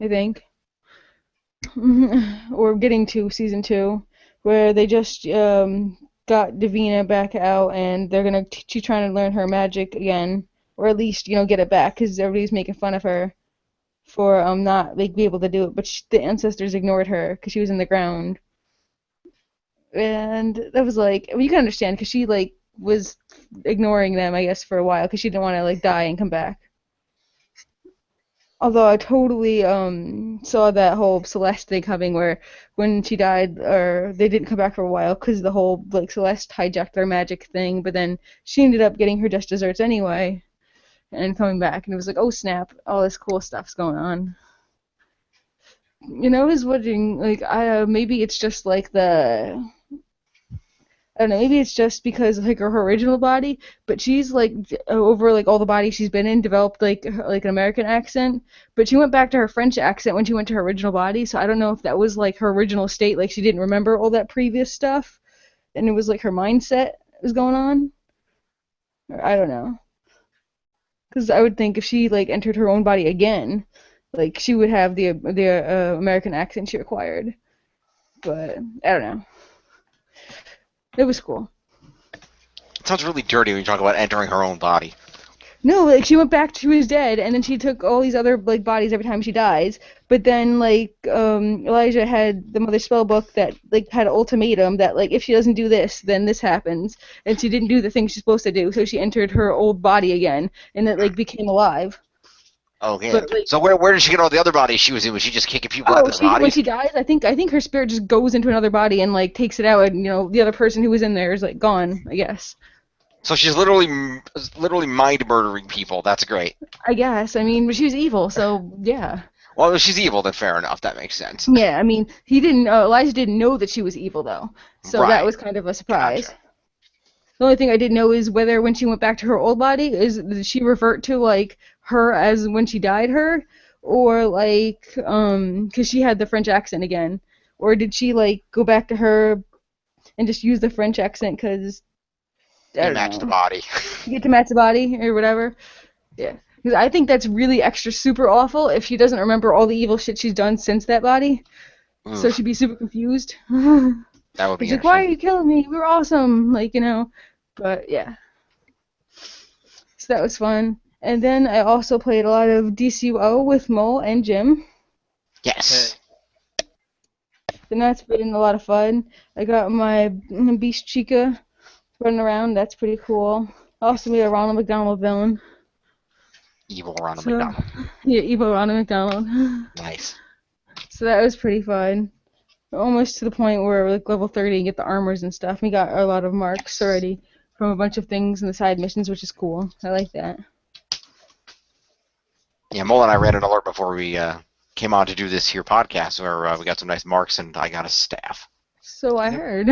I think. Or getting to season 2, where they just got Davina back out, and they're gonna she's trying to learn her magic again, or at least get it back, because everybody's making fun of her for not be able to do it, but the ancestors ignored her because she was in the ground, and that was like, well, you can understand because she was ignoring them, I guess, for a while because she didn't want to die and come back. Although I totally saw that whole Celeste thing coming, where when she died, or they didn't come back for a while because the whole Celeste hijacked their magic thing, but then she ended up getting her just desserts anyway, and coming back, and it was like, oh snap, all this cool stuff's going on. I was wondering, maybe it's just I don't know, maybe it's just because her original body, but she's over all the bodies she's been in developed an American accent, but she went back to her French accent when she went to her original body, so I don't know if that was her original state, she didn't remember all that previous stuff, and it was her mindset was going on. Or, I don't know. Because I would think if she entered her own body again, she would have the American accent she required. But I don't know. It was cool. It sounds really dirty when you talk about entering her own body. No, she went back, she was dead, and then she took all these other bodies every time she dies. But then Elijah had the Mother Spellbook that had an ultimatum that if she doesn't do this, then this happens, and she didn't do the thing she's supposed to do, so she entered her old body again, and it became alive. Okay. But, so where did she get all the other bodies she was in? Was she just kicking people out of the body? When she dies, I think her spirit just goes into another body and takes it out, and the other person who was in there is gone, I guess. So she's literally mind murdering people. That's great. I guess. I mean, but she was evil, so yeah. Well, if she's evil, then fair enough. That makes sense. Yeah, I mean, Elijah didn't know that she was evil though, so Right. that was kind of a surprise. Gotcha. The only thing I didn't know is whether when she went back to her old body, did she revert to like her as when she died her, or like 'cause she had the French accent again, or did she like go back to her and just use the French accent 'cause I You don't match the know, body. you get to match the body or whatever. Yeah, 'cause I think that's really extra super awful if she doesn't remember all the evil shit she's done since that body. So Oof, she'd be super confused. that would be She's like, "Why interesting. are you killing me? We were awesome!" Like, you know. But yeah, so that was fun. And then I also played a lot of DCUO with Mole and Jim. Hey. Yes. And that's been a lot of fun. I got my Beast Chica running around. That's pretty cool. I also made a Ronald McDonald villain. Evil Ronald So, McDonald. yeah, Evo Ronald McDonald. Nice. So that was pretty fun. We're almost to the point where we're like level 30 and get the armors and stuff. We got a lot of marks already from a bunch of things in the side missions, which is cool. I like that. Yeah, Mole and I ran an alert before we came on to do this here podcast, where we got some nice marks, and I got a staff. So I Yep. heard.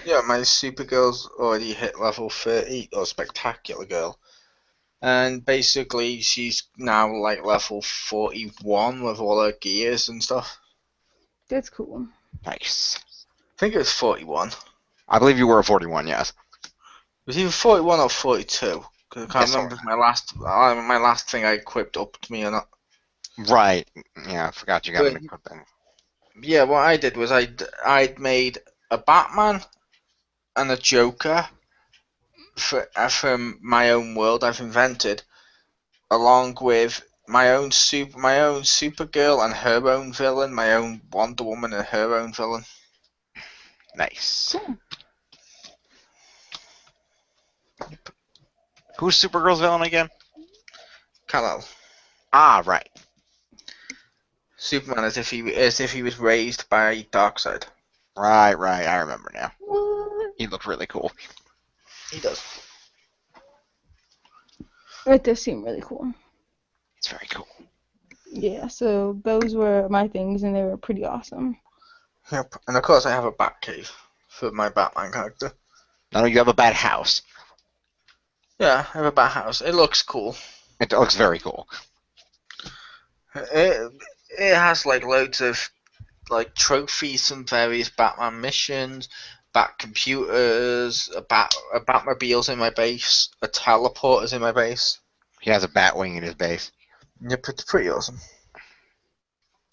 Yeah, my Supergirl's already hit level 30, or Spectacular Girl. And basically, she's now like level 41 with all her gears and stuff. That's cool. Nice. I think it was 41. I believe you were a 41, yes. It was either 41 or 42. Because I can't Yes, remember if my last thing I equipped upped me or not. right. Yeah, I forgot you got But an equip then. yeah, what I did was I'd made a Batman and a Joker from my own world I've invented, along with my own Supergirl and her own villain, my own Wonder Woman and her own villain. Nice. Cool. Who's Supergirl's villain again? Kal-El. Ah, right. Superman as if he was raised by Darkseid. Right. I remember now. What? He looked really cool. He does. It does seem really cool. It's very cool. Yeah, so those were my things, and they were pretty awesome. Yep. And of course I have a Batcave for my Batman character. I know you have a bad house. Yeah, I have a Bat house. It looks cool. It looks very cool. It has like loads of like trophies from various Batman missions, Bat computers, a Batmobile's in my base, a teleporter's in my base. He has a Batwing in his base. Yep, it's pretty awesome.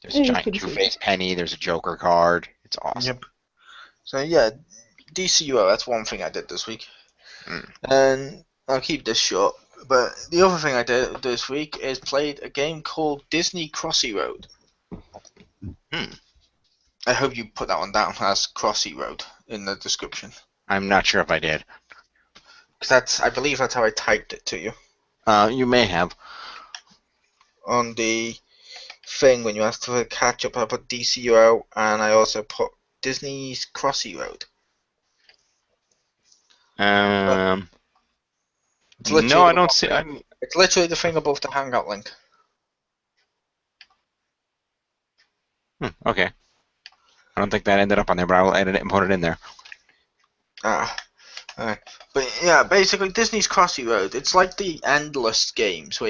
There's a It is giant pretty sweet. Two-Face penny. There's a Joker card. It's awesome. Yep. So yeah, DCUO, that's one thing I did this week. Mm. And I'll keep this short. But the other thing I did this week is played a game called Disney Crossy Road. Hmm. I hope you put that one down as Crossy Road in the description. I'm not sure if I did. Because I believe that's how I typed it to you. You may have. On the thing when you asked for a catch up, I put DCUO and I also put Disney's Crossy Road. It's No, literally I don't see. It's literally the thing above the Hangout link. Okay. I don't think that ended up on there, but I will edit it and put it in there. Alright. But yeah, basically Disney's Crossy Road, it's like the endless games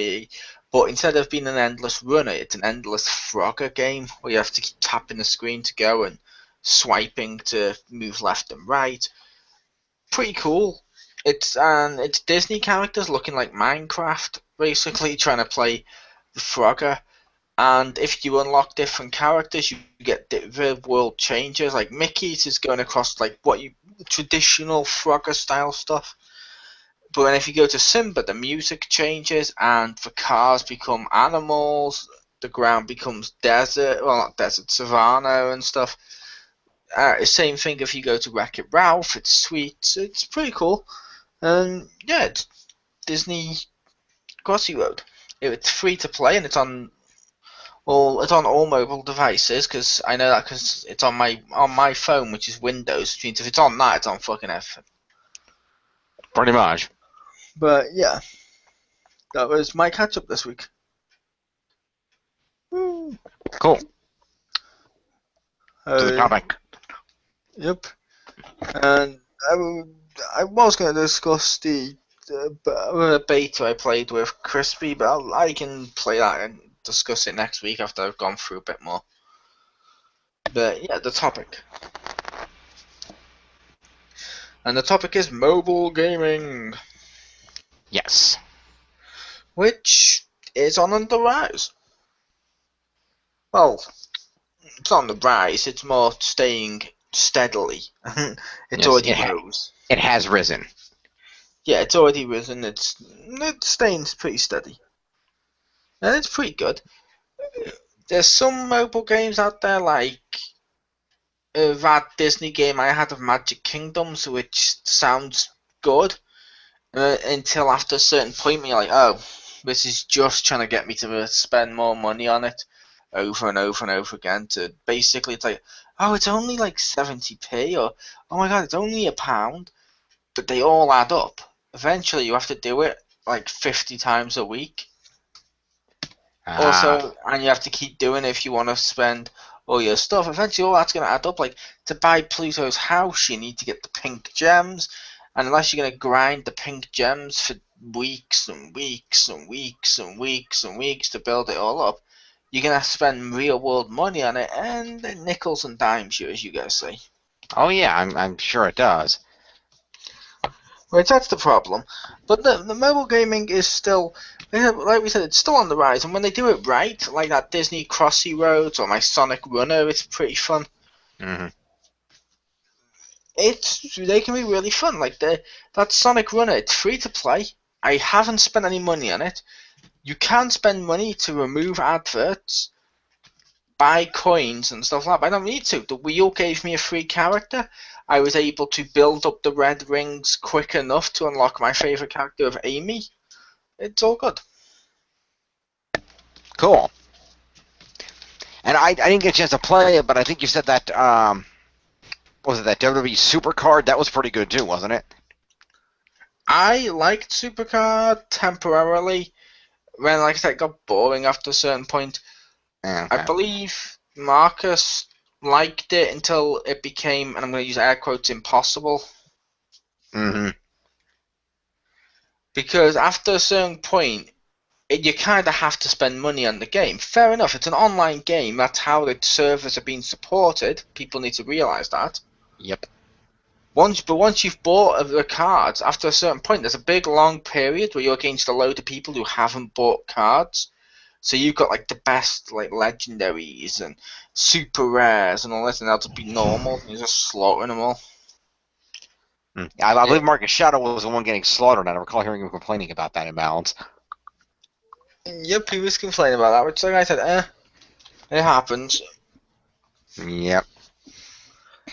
but instead of being an endless runner, it's an endless Frogger game where you have to keep tapping the screen to go and swiping to move left and right. Pretty cool. It's Disney characters looking like Minecraft, basically trying to play the Frogger. And if you unlock different characters, you get the world changes. Like Mickey's is going across like traditional Frogger style stuff. But then if you go to Simba, the music changes and the cars become animals. The ground becomes desert, well not desert, savanna and stuff. Same thing if you go to Wreck-It Ralph. It's sweet. It's pretty cool. Yeah, it's Disney Crossy Road. It's free to play and it's on all mobile devices because I know that because it's on my phone, which is Windows. Which means if it's on that, it's on fucking everything. Pretty much. But yeah, that was my catch up this week. Cool. To the topic. Yep. And I was going to discuss the beta I played with Crispy, but I can play that and discuss it next week after I've gone through a bit more. But yeah, the topic. And the topic is mobile gaming, Yes. which is on the rise. Well, it's on the rise, it's more staying steadily. It's Yes, already rose. It has risen. Yeah, it's already risen, it's staying pretty steady. And it's pretty good. There's some mobile games out there like that Disney game I had of Magic Kingdoms, which sounds good until after a certain point when you're like, oh, this is just trying to get me to spend more money on it over and over and over again. To basically, it's like, oh, it's only like 70p, or oh my god, it's only £1, but they all add up. Eventually, you have to do it like 50 times a week. Also, and you have to keep doing it if you want to spend all your stuff. Eventually, all that's going to add up. Like, to buy Pluto's house, you need to get the pink gems. And unless you're going to grind the pink gems for weeks and weeks and weeks and weeks and weeks to build it all up, you're going to spend real world money on it, and nickels and dimes you, as you guys say. Oh yeah, I'm sure it does. Right, that's the problem. But the mobile gaming is still, like we said, it's still on the rise. And when they do it right, like that Disney Crossy Roads or my Sonic Runner, it's pretty fun. Mm-hmm. They can be really fun. Like that Sonic Runner, it's free to play. I haven't spent any money on it. You can spend money to remove adverts, buy coins and stuff like that, but I don't need to. The Wii U gave me a free character. I was able to build up the red rings quick enough to unlock my favourite character of Amy. It's all good. Cool. And I didn't get a chance to play it, but I think you said that, was it that WWE Supercard? That was pretty good too, wasn't it? I liked Supercard temporarily. When, like I said, it got boring after a certain point. Okay. I believe Marcus liked it until it became, and I'm going to use air quotes, impossible. Mm-hmm. Because after a certain point, you kind of have to spend money on the game. Fair enough, it's an online game. That's how the servers are being supported. People need to realise that. Yep. Once you've bought the cards, after a certain point, there's a big long period where you're against a load of people who haven't bought cards. So you've got like the best like legendaries and super rares and all this, and that'll be normal. You're just slaughtering them all. I believe Marcus Shadow was the one getting slaughtered. I recall hearing him complaining about that imbalance. Yep, he was complaining about that, which like I said, it happens. Yep.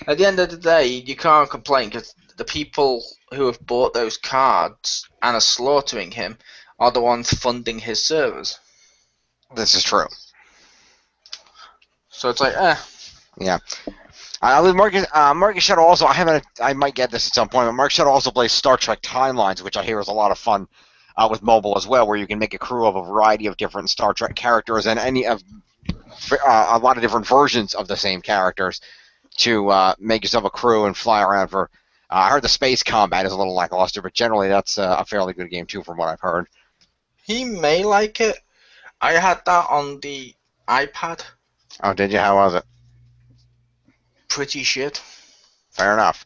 At the end of the day, you can't complain because the people who have bought those cards and are slaughtering him are the ones funding his servers. This is true. So it's like, Yeah. I believe Marcus Shadow also, I might get this at some point, but Marcus Shadow also plays Star Trek Timelines, which I hear is a lot of fun with mobile as well, where you can make a crew of a variety of different Star Trek characters and a lot of different versions of the same characters to make yourself a crew and fly around for. I heard the space combat is a little lackluster, but generally that's a fairly good game too, from what I've heard. he may like it. I had that on the iPad. Oh, did you? How was it? Pretty shit. Fair enough.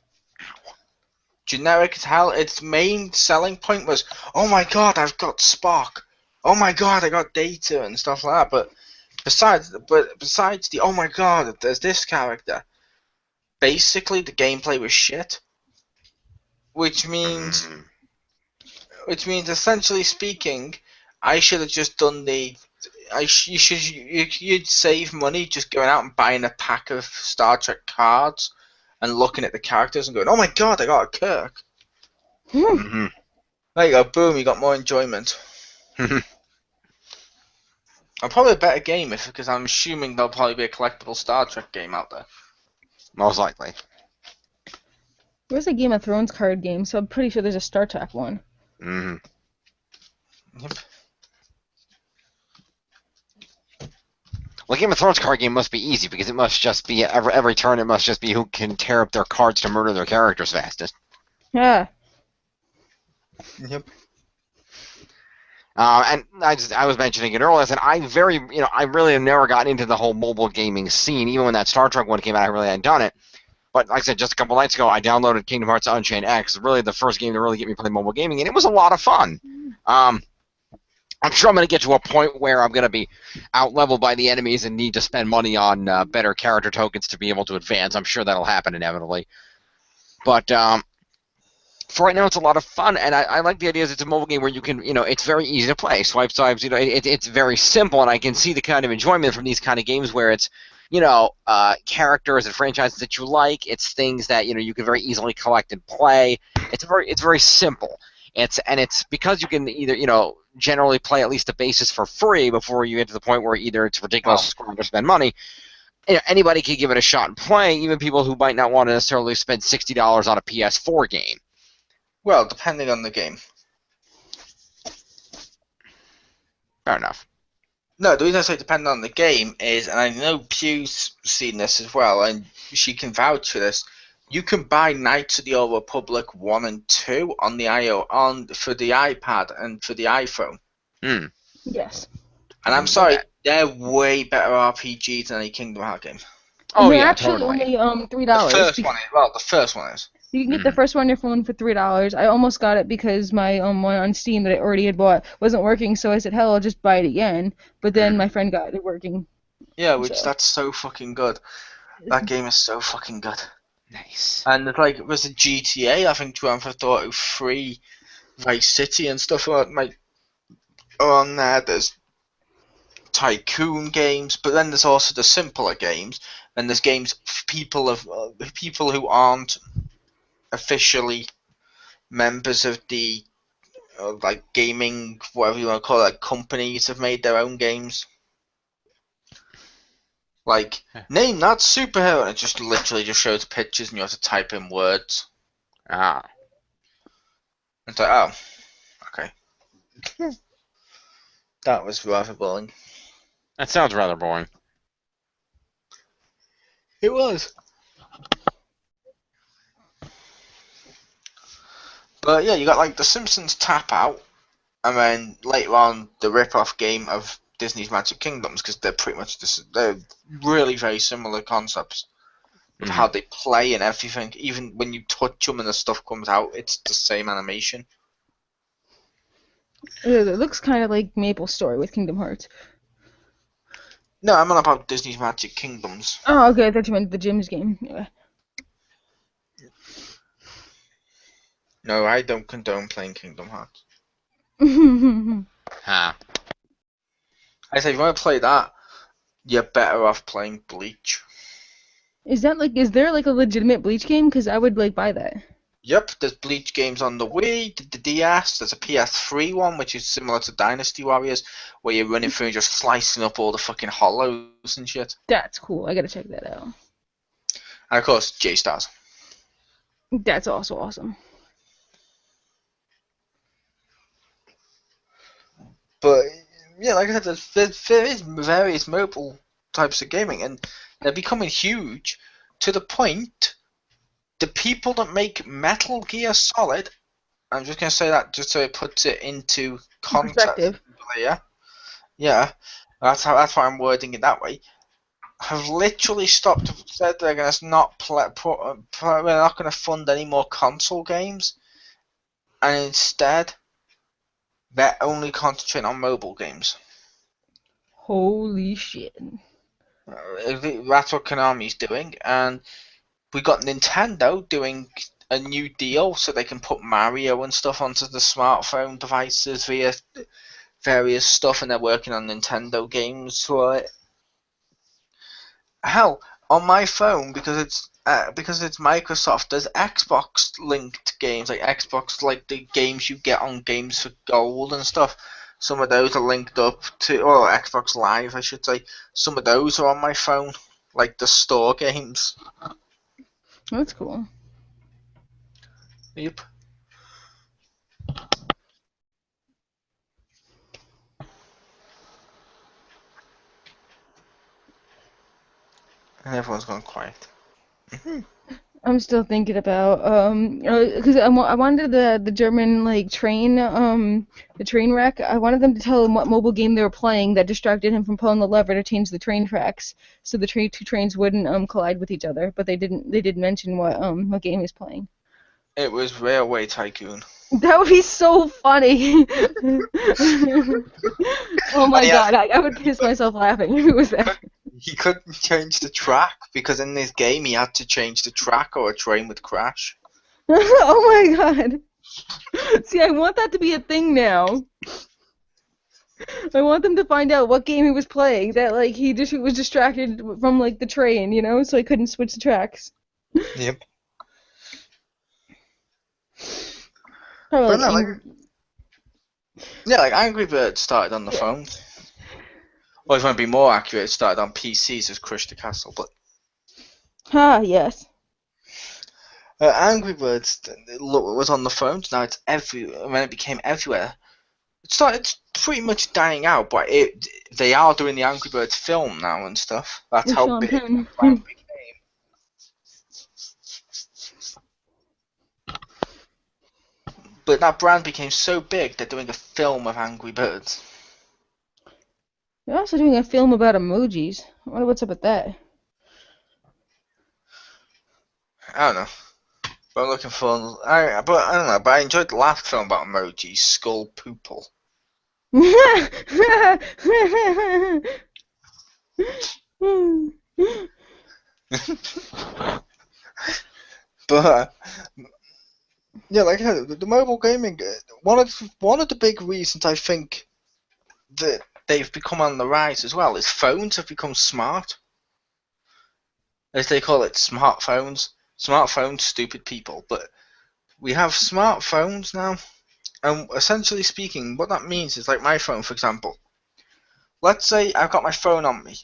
Generic as hell. Its main selling point was, oh my god, I've got Spock. Oh my god, I got Data and stuff like that. But besides the oh my god, there's this character. Basically, the gameplay was shit. Which means essentially speaking, I should have just done you'd save money just going out and buying a pack of Star Trek cards and looking at the characters and going, oh my god, I got a Kirk. Mm-hmm. There you go, boom, you got more enjoyment. And probably a better game because I'm assuming there'll probably be a collectible Star Trek game out there. Most likely. There's a Game of Thrones card game, so I'm pretty sure there's a Star Trek one. Mm-hmm. Yep. Well, Game of Thrones card game must be easy because it must just be every turn. It must just be who can tear up their cards to murder their characters fastest. Yeah. Yep. And I was mentioning it earlier, and I really have never gotten into the whole mobile gaming scene. Even when that Star Trek one came out, I really hadn't done it. But like I said, just a couple nights ago, I downloaded Kingdom Hearts Unchained X. Really, the first game to really get me playing mobile gaming, and it was a lot of fun. I'm sure I'm going to get to a point where I'm going to be out-leveled by the enemies and need to spend money on better character tokens to be able to advance. I'm sure that'll happen inevitably. But for right now, it's a lot of fun, and I like the idea that it's a mobile game where you can, it's very easy to play. Swipe, swipes, it's very simple, and I can see the kind of enjoyment from these kind of games where it's, characters and franchises that you like. It's things that you can very easily collect and play. It's very simple. It's because you can either generally play at least the basis for free before you get to the point where either it's ridiculous to spend money. Anybody can give it a shot and play, even people who might not want to necessarily spend $60 on a PS4 game. Well, depending on the game. Fair enough. No, the reason I say depending on the game is, and I know Pew's seen this as well, and she can vouch for this. You can buy Knights of the Old Republic 1 and 2 on the for the iPad and for the iPhone. Yes. And I'm sorry, they're way better RPGs than any Kingdom Hearts game. Oh, and they're actually only $3. The first one is. You can get the first one on your phone for $3. I almost got it because my one on Steam that I already had bought wasn't working, so I said, hell, I'll just buy it again. But then my friend got it working. Yeah, that's so fucking good. That game is so fucking good. Nice. And it's like, there's a GTA, I think Grand Theft Auto 3, Vice City and stuff like on there. There's tycoon games, but then there's also the simpler games, and there's games for people who aren't officially members of the like gaming, whatever you want to call it, like companies have made their own games. Like, name that superhero, and it just literally just shows pictures and you have to type in words. It's like, oh, okay. That was rather boring. That sounds rather boring. It was. But yeah, you got like The Simpsons Tap Out, and then later on the rip-off game of Disney's Magic Kingdoms, because they're pretty much they're really very similar concepts of how they play and everything. Even when you touch them and the stuff comes out, it's the same animation. It looks kind of like Maple Story with Kingdom Hearts. No, I'm on about Disney's Magic Kingdoms. Oh, okay, I thought you meant the Jim's game. Yeah. No, I don't condone playing Kingdom Hearts. I say, if you want to play that, you're better off playing Bleach. Is there like a legitimate Bleach game? Because I would like buy that. Yep, there's Bleach games on the Wii, the DS, there's a PS3 one, which is similar to Dynasty Warriors, where you're running through and just slicing up all the fucking hollows and shit. That's cool. I gotta check that out. And of course, J-Stars. That's also awesome. But, yeah, like I said, there is various mobile types of gaming, and they're becoming huge to the point the people that make Metal Gear Solid, I'm just going to say that just so it puts it into context. Yeah, that's why I'm wording it that way. Have literally said they're going to not we're not going to fund any more console games, and instead they're only concentrating on mobile games. Holy shit. That's what Konami's doing, and we got Nintendo doing a new deal so they can put Mario and stuff onto the smartphone devices via various stuff, and they're working on Nintendo games for it. Hell, on my phone, because it's Microsoft, there's Xbox linked games, like Xbox, like the games you get on Games for Gold and stuff. Some of those are linked up to, or Xbox Live, I should say. Some of those are on my phone, like the store games. That's cool. Yep. And everyone's gone quiet. I'm still thinking about because I wanted the German like train the train wreck. I wanted them to tell him what mobile game they were playing that distracted him from pulling the lever to change the train tracks, so the two trains wouldn't collide with each other. But they didn't. They did mention what game he's playing. It was Railway Tycoon. That would be so funny. Oh And my god, I would piss myself laughing if it was that. he couldn't change the track because in this game he had to change the track or a train would crash. Oh my god. See, I want that to be a thing now. I want them to find out what game he was playing. That like he just was distracted from like the train, you know, so he couldn't switch the tracks. Yep. Probably But like no, angry. like Angry Birds started on the phone. Or if you want to be more accurate, it started on PCs as Crush the Castle. But Yes. Angry Birds was on the phones. Now it's when it became everywhere. It started pretty much dying out, but they are doing the Angry Birds film now and stuff. That's With how Sean big Penn. the brand became. But that brand became so big, they're doing a film of Angry Birds. They're also doing a film about emojis. I wonder what's up with that. I don't know. But I'm looking for. I don't know. But I enjoyed the last film about emojis, Skull Poople. But yeah, like I said, the mobile gaming. One of the big reasons I think that they've become on the rise as well is phones have become smart, as they call it, smartphones. Smartphones, stupid people. But we have smartphones now, and essentially speaking, what that means is like my phone, for example. Let's say I've got my phone on me.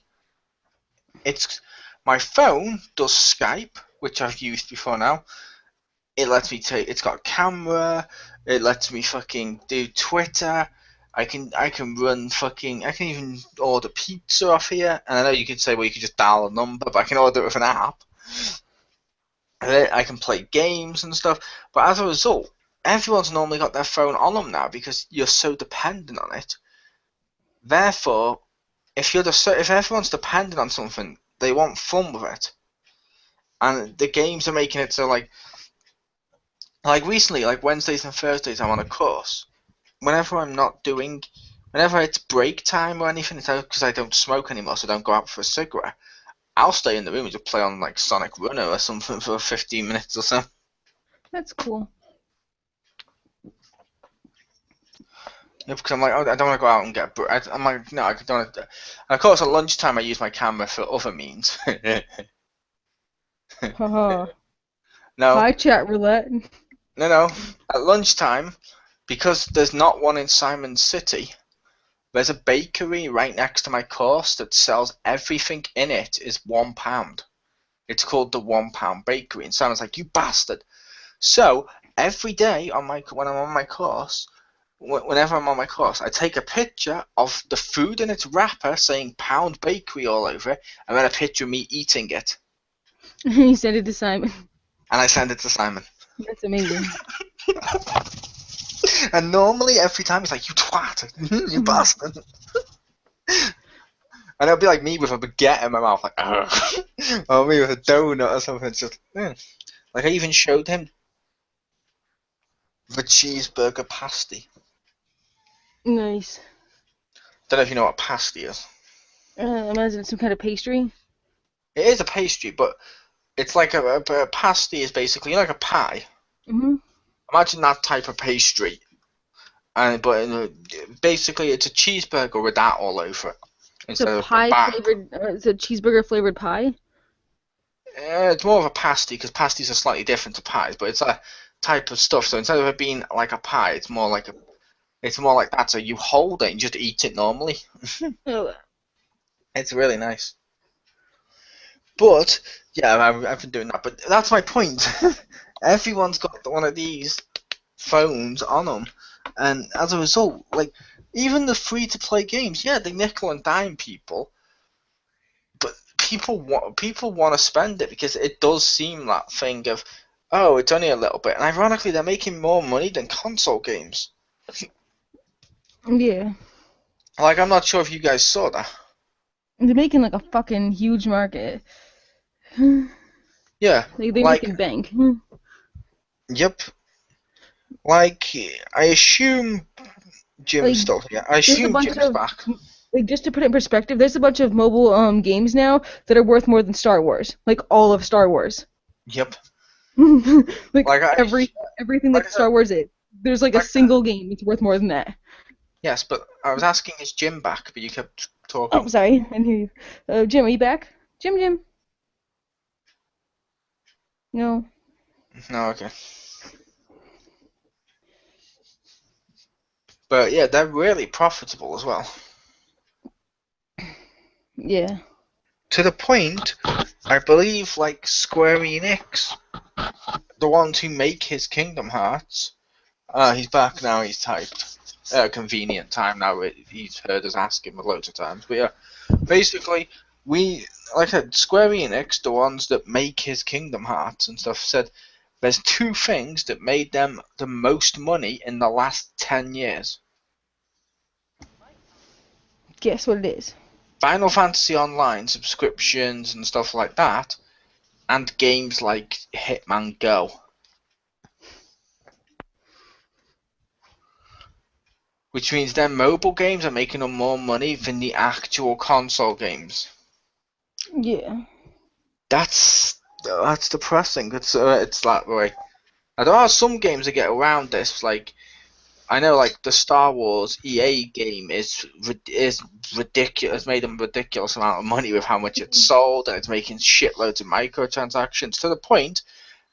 My phone does Skype, which I've used before now. It lets me take. It's got a camera. It lets me fucking do Twitter. I can run fucking. I can even order pizza off here. And I know you could say, well, you could just dial a number, but I can order it with an app. I can play games and stuff. But as a result, everyone's normally got their phone on them now because you're so dependent on it. Therefore, if everyone's dependent on something, they want fun with it. And the games are making it so like recently, like Wednesdays and Thursdays, I'm on a course. Whenever it's break time or anything, it's because I don't smoke anymore, so I don't go out for a cigarette. I'll stay in the room and just play on like Sonic Runner or something for 15 minutes or so. That's cool. Yeah, because I'm like, oh, I don't want to go out and get. I'm like, no, I don't. Want to. And of course, at lunchtime, I use my camera for other means. Haha. No. Hi, chat roulette. No. At lunchtime, because there's not one in Simon City, there's a bakery right next to my course that sells everything in it is £1. It's called the £1 Bakery, and Simon's like, you bastard. So every day when I'm on my course, whenever I'm on my course, I take a picture of the food in its wrapper saying Pound Bakery all over it, and then a picture of me eating it. You sent it to Simon. And I send it to Simon. That's amazing. And normally every time he's like, you twat, you bastard. And it'll be like me with a baguette in my mouth, like, ugh. Or me with a donut or something. It's just, like I even showed him the cheeseburger pasty. Nice. Don't know if you know what pasty is. Imagine some kind of pastry. It is a pastry, but it's like a pasty is basically like a pie. Mm-hmm. Imagine that type of pastry, but basically it's a cheeseburger with that all over it. It's a pie flavored. It's a cheeseburger flavored pie. It's more of a pasty because pasties are slightly different to pies, but it's a type of stuff. So instead of it being like a pie, it's more like that. So you hold it and just eat it normally. Oh. It's really nice. But yeah, I've been doing that. But that's my point. Everyone's got one of these phones on them, and as a result, like even the free-to-play games, yeah, they nickel and dime people, but people want to spend it because it does seem that thing of, oh, it's only a little bit, and ironically, they're making more money than console games. Yeah. Like, I'm not sure if you guys saw that. They're making like a fucking huge market. Yeah, They're like, making bank. yep. Like, I assume Jim's Like, still here. I there's a assume bunch Jim's of back. like just to put it in perspective, there's a bunch of mobile games now that are worth more than Star Wars. Like all of Star Wars. Yep. Like Like everything like that I said, Star Wars is. There's like a like, single game that's worth more than that. yes, but I was asking is Jim back, but you kept Oh, talking. sorry, I didn't hear you. Jim, are you back? Jim? No. No, okay. But yeah, they're really profitable as well. Yeah. To the point, I believe, like Square Enix, the ones who make his Kingdom Hearts, he's back now. He's typed. Convenient time now. He's heard us ask him loads of times. But yeah, basically, like I said, Square Enix, the ones that make his Kingdom Hearts and stuff, said there's two things that made them the most money in the last 10 years. Guess what it is? Final Fantasy Online subscriptions and stuff like that, and games like Hitman Go. Which means their mobile games are making them more money than the actual console games. Yeah. That's depressing. It's that way. Now, there are some games that get around this, like I know, like the Star Wars EA game is ridiculous. Made them ridiculous amount of money with how much it's sold, and it's making shitloads of microtransactions to the point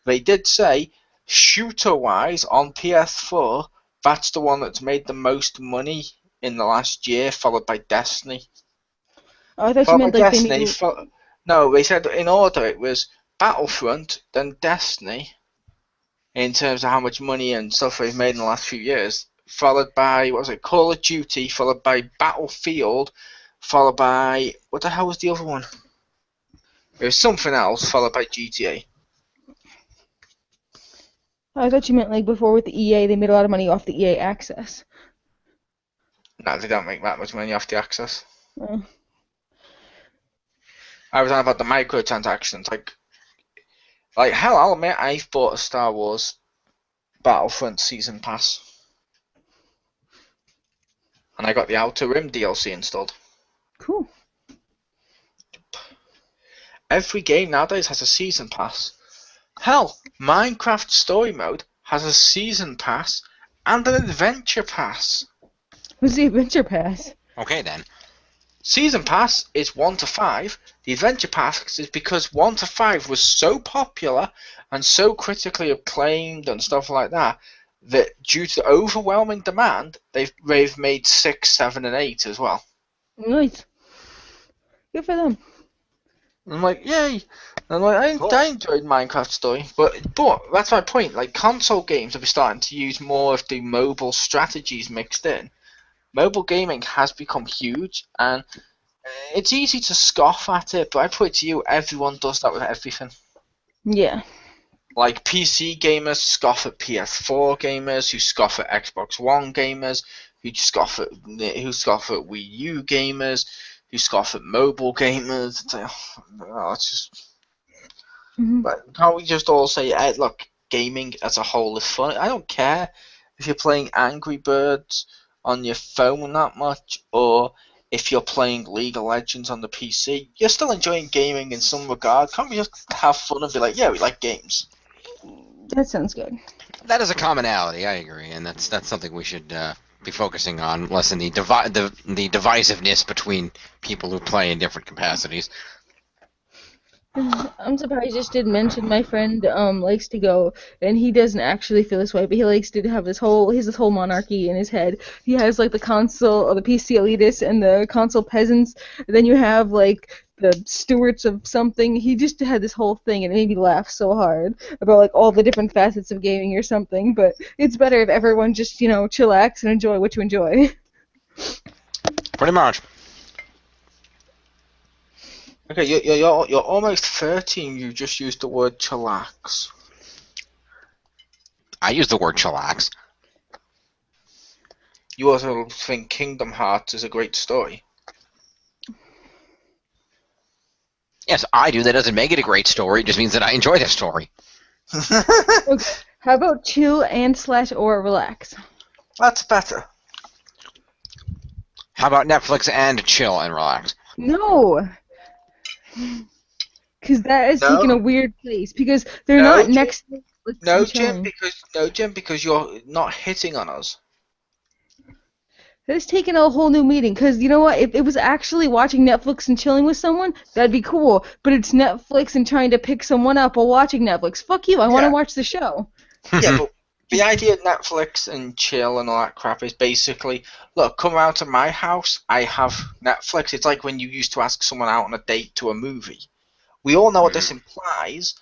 they did say shooter-wise on PS4, that's the one that's made the most money in the last year, followed by Destiny. Oh, I thought you Followed by meant like they Destiny. made. No, they said in order it was Battlefront, then Destiny, in terms of how much money and stuff they've made in the last few years, followed by, what was it, Call of Duty, followed by Battlefield, followed by, what the hell was the other one? It was something else, followed by GTA. I thought you meant like before with the EA, they made a lot of money off the EA access. No, they don't make that much money off the access. Oh. I was on about the microtransactions, like hell, I'll admit I've bought a Star Wars Battlefront Season Pass. And I got the Outer Rim DLC installed. Cool. Every game nowadays has a Season Pass. Hell, Minecraft Story Mode has a Season Pass and an Adventure Pass. What's the Adventure Pass? Okay then. Season Pass is 1 to 5. The Adventure Pass is because 1 to 5 was so popular and so critically acclaimed and stuff like that, that due to overwhelming demand, they've made 6, 7, and 8 as well. Nice. Good for them. I'm like, yay! And like, I enjoyed Minecraft Story, but that's my point. Like, console games are starting to use more of the mobile strategies mixed in. Mobile gaming has become huge, and it's easy to scoff at it, but I put it to you, everyone does that with everything. Yeah. Like, PC gamers scoff at PS4 gamers, who scoff at Xbox One gamers, who scoff at Wii U gamers, who scoff at mobile gamers. It's just... Mm-hmm. But can't we just all say, hey, look, gaming as a whole is fun? I don't care if you're playing Angry Birds on your phone that much, or if you're playing League of Legends on the PC. You're still enjoying gaming in some regard. Can't we just have fun and be like, yeah, we like games? That sounds good. That is a commonality. I agree, and that's something we should be focusing on, lessen the divisiveness between people who play in different capacities. I'm surprised you just didn't mention my friend likes to go, and he doesn't actually feel this way, but he likes to have this whole monarchy in his head. He has like the console or the PC elitists and the console peasants, and then you have like the stewards of something. He just had this whole thing, and it made me laugh so hard about like all the different facets of gaming or something. But it's better if everyone just chillax and enjoy what you enjoy. Pretty much. Okay, you're almost 13. You just used the word chillax. I use the word chillax. You also think Kingdom Hearts is a great story. Yes, I do. That doesn't make it a great story. It just means that I enjoy the story. Okay. How about chill and / or relax? That's better. How about Netflix and chill and relax? No, because that is taking a No, weird place. Because they're no, not Jim, next to Netflix no, and Jim, chilling. because you're not hitting on us. That's taking a whole new meaning. Because you know what? If it was actually watching Netflix and chilling with someone, that'd be cool. But it's Netflix and trying to pick someone up while watching Netflix. Fuck you! I want to Yeah, watch the show. yeah, but the idea of Netflix and chill and all that crap is basically, look, come around to my house. I have Netflix. It's like when you used to ask someone out on a date to a movie. We all know what this implies.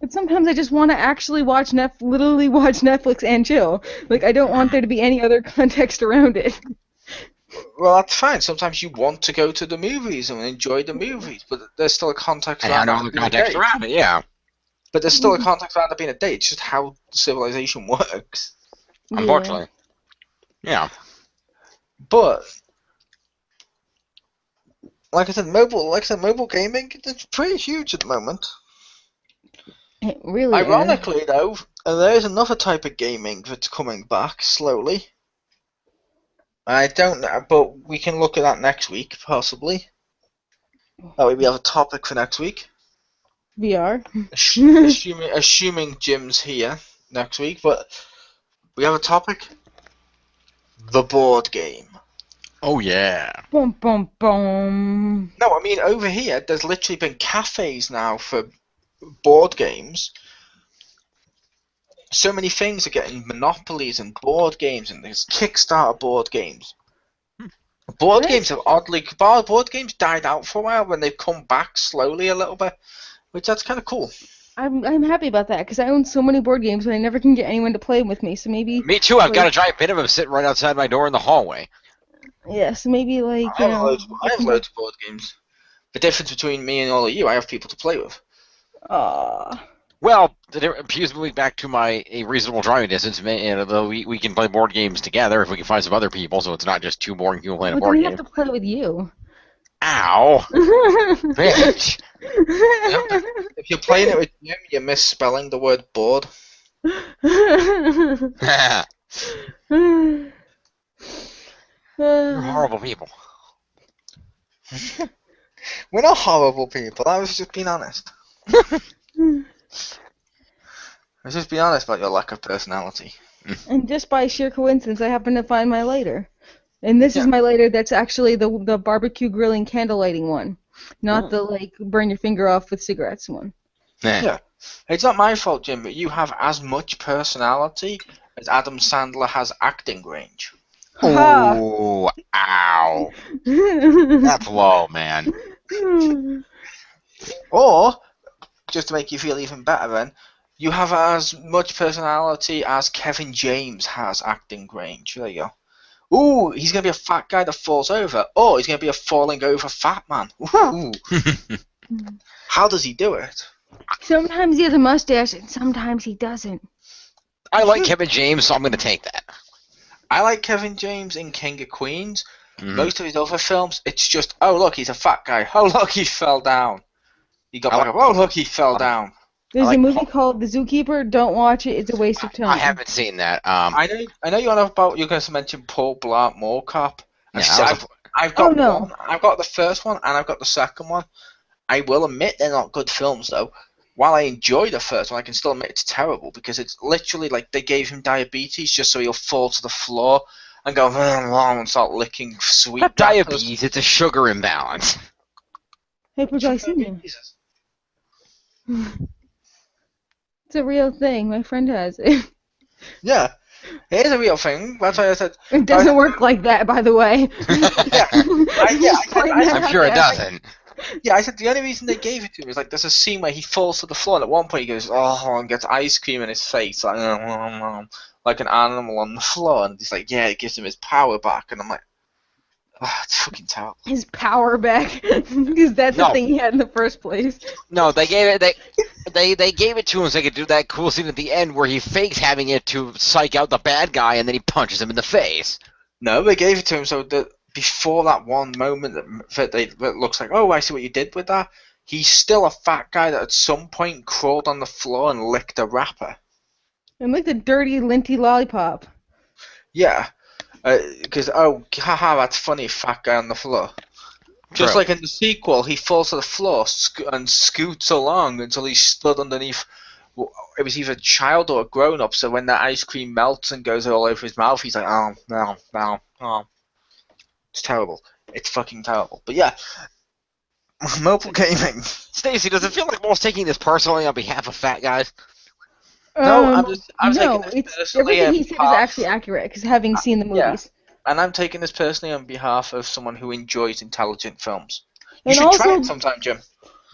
But sometimes I just want to actually literally watch Netflix and chill. Like I don't want there to be any other context around it. Well, that's fine. Sometimes you want to go to the movies and enjoy the movies, but there's still a context And around no that other being a context date. around it, yeah. But there's still a context around it being a date. It's just how civilization works. Yeah. Unfortunately. Yeah. But mobile gaming, it's pretty huge at the moment. It really is. Ironically, though, there is another type of gaming that's coming back slowly. I don't know, but we can look at that next week, possibly. That way we have a topic for next week. VR. Assuming Jim's here next week, but we have a topic. The board game. Oh, yeah. Boom, boom, boom. No, I mean, over here, there's literally been cafes now for board games. So many things are getting monopolies and board games, and there's Kickstarter board games. Board games have board games died out for a while when they've come back slowly a little bit, which that's kind of cool. I'm happy about that because I own so many board games, but I never can get anyone to play with me. So maybe. Me too. I've like, got a giant bit of them sitting right outside my door in the hallway. Yeah, so maybe like I have loads of board games. The difference between me and all of you, I have people to play with. Aw. Well, Pew's moving back to a reasonable driving distance, and we can play board games together if we can find some other people, so it's not just two boring people playing a But board then game. we have to play with you. Ow! Bitch! If you're playing it with Jim, you're misspelling the word board. You're horrible people. We're not horrible people. I was just being honest. I was just being honest about your lack of personality. And just by sheer coincidence, I happen to find my lighter. And this is my lighter that's actually the barbecue grilling candle lighting one, not the like burn your finger off with cigarettes one. Yeah. It's not my fault, Jim, but you have as much personality as Adam Sandler has acting range. Oh, ow. That's low, man. Or, just to make you feel even better then, you have as much personality as Kevin James has acting range. There you go. Ooh, he's going to be a fat guy that falls over. Or he's going to be a falling over fat man. Ooh. How does he do it? Sometimes he has a mustache and sometimes he doesn't. I like Kevin James, so I'm going to take that. I like Kevin James in King of Queens. Mm-hmm. Most of his other films, it's just, oh, look, he's a fat guy. Oh, look, he fell down. He got back up. Oh, look, he fell down. There's a movie called The Zookeeper. Don't watch it. It's a waste of time. I haven't seen that. I know you're going to mention Paul Blart Mall Cop. Yeah, I've got one. I've got the first one and I've got the second one. I will admit they're not good films though. While I enjoy the first one, I can still admit it's terrible because it's literally like they gave him diabetes just so he'll fall to the floor and go and start licking sweet. Not diabetes, it's a sugar imbalance. Hyperglycemia. It's a real thing. My friend has it. Yeah, it is a real thing. That's why I said it doesn't work like that, by the way. I'm sure it doesn't. Yeah, I said the only reason they gave it to him is like there's a scene where he falls to the floor and at one point he goes and gets ice cream in his face like an animal on the floor and he's like, yeah, it gives him his power back, and I'm like, Oh, it's fucking terrible. His power back, because that's the No. thing he had in the first place. No, they gave it. They gave it to him so they could do that cool scene at the end where he fakes having it to psych out the bad guy, and then he punches him in the face. No, they gave it to him so that before that one moment that looks like, oh, I see what you did with that. He's still a fat guy that at some point crawled on the floor and licked a wrapper. And like the dirty, linty lollipop. Yeah, because haha, that's funny, fat guy on the floor. Just True. like in the sequel, he falls to the floor and scoots along until he stood underneath. It was either a child or a grown-up. So when the ice cream melts and goes all over his mouth, he's like, oh no, no, oh. It's terrible. It's fucking terrible. But yeah, mobile gaming. Stacey, does it feel like Mole's taking this personally on behalf of fat guys? No, I'm taking this it's personally everything on he said is behalf- actually accurate, because having seen the yeah. movies. And I'm taking this personally on behalf of someone who enjoys intelligent films. You And should also- try it sometime, Jim.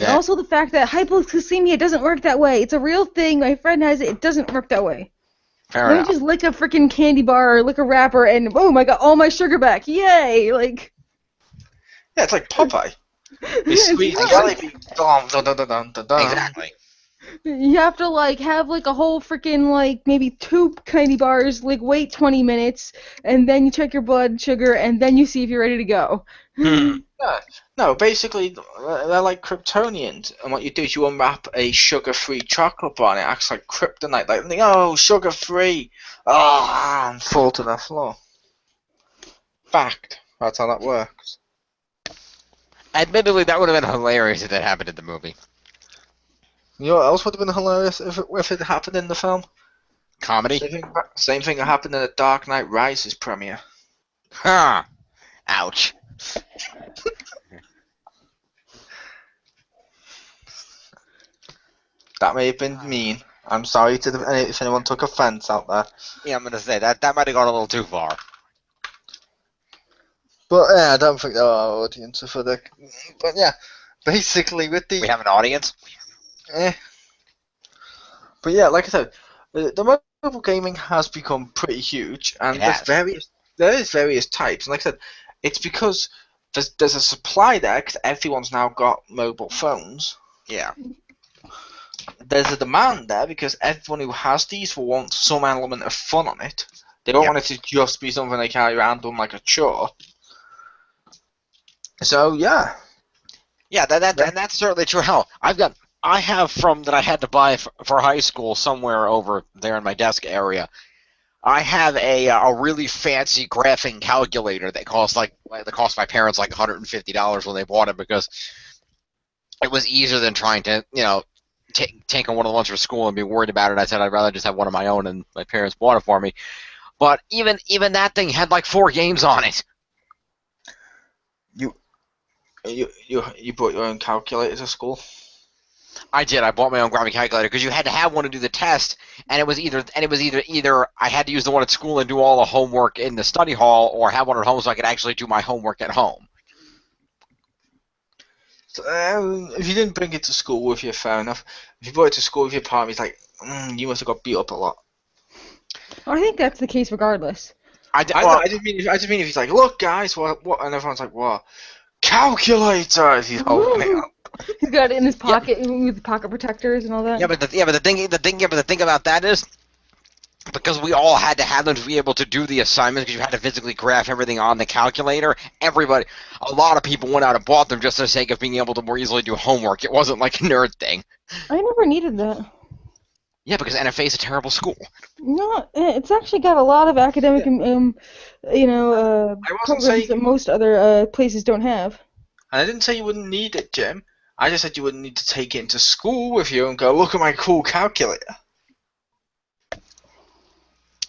And also the fact that hypoglycemia doesn't work that way. It's a real thing. My friend has it. It doesn't work that way. Fair Let enough. me just lick a freaking candy bar or lick a wrapper and boom, I got all my sugar back. Yay! Like, Yeah, it's like Popeye. They it's squeeze the not jelly like- bean. Dun, dun, dun, dun, dun, dun, dun. Exactly. You have to like have like a whole freaking like maybe 2 candy bars, like wait 20 minutes, and then you check your blood sugar, and then you see if you're ready to go. Hmm. No, basically, they're like Kryptonians, and what you do is you unwrap a sugar-free chocolate bar, and it acts like kryptonite, like, oh, sugar-free, and fall to the floor. Fact. That's how that works. Admittedly, that would have been hilarious if that happened in the movie. You know what else would have been hilarious if it happened in the film? Comedy? Same thing that happened in the Dark Knight Rises premiere. Huh. Ouch. That may have been mean. I'm sorry if anyone took offense out there. Yeah, I'm gonna say that might have gone a little too far. But yeah, I don't think there are audience for the. But yeah, basically with the. We have an audience? But yeah, like I said, the mobile gaming has become pretty huge, and It has. there is various types. And like I said, it's because there's a supply there because everyone's now got mobile phones. Yeah. There's a demand there because everyone who has these will want some element of fun on it. They don't Yep. want it to just be something they carry around on like a chore. So yeah. Yeah, and that's certainly true. Hell, I have from that I had to buy for high school somewhere over there in my desk area. I have a really fancy graphing calculator that cost my parents like $150 when they bought it because it was easier than trying to take on one of the ones for school and be worried about it. I said I'd rather just have one of my own, and my parents bought it for me. But even that thing had like 4 games on it. You brought your own calculator to school? I did. I bought my own graphing calculator because you had to have one to do the test, and it was either I had to use the one at school and do all the homework in the study hall, or have one at home so I could actually do my homework at home. So, if you didn't bring it to school with you, fair enough. If you brought it to school with your partner, he's like, you must have got beat up a lot. I think that's the case regardless. I just mean if he's like, look guys, what, and everyone's like, what? Calculator! If he's holding it up. He's got it in his pocket with pocket protectors and all that. Yeah, but the thing about that is, because we all had to have them to be able to do the assignments, because you had to physically graph everything on the calculator. A lot of people went out and bought them just for the sake of being able to more easily do homework. It wasn't like a nerd thing. I never needed that. Yeah, because NFA is a terrible school. No, it's actually got a lot of academic, programs saying- that most other places don't have. And I didn't say you wouldn't need it, Jim. I just said you wouldn't need to take it into school with you and go, look at my cool calculator.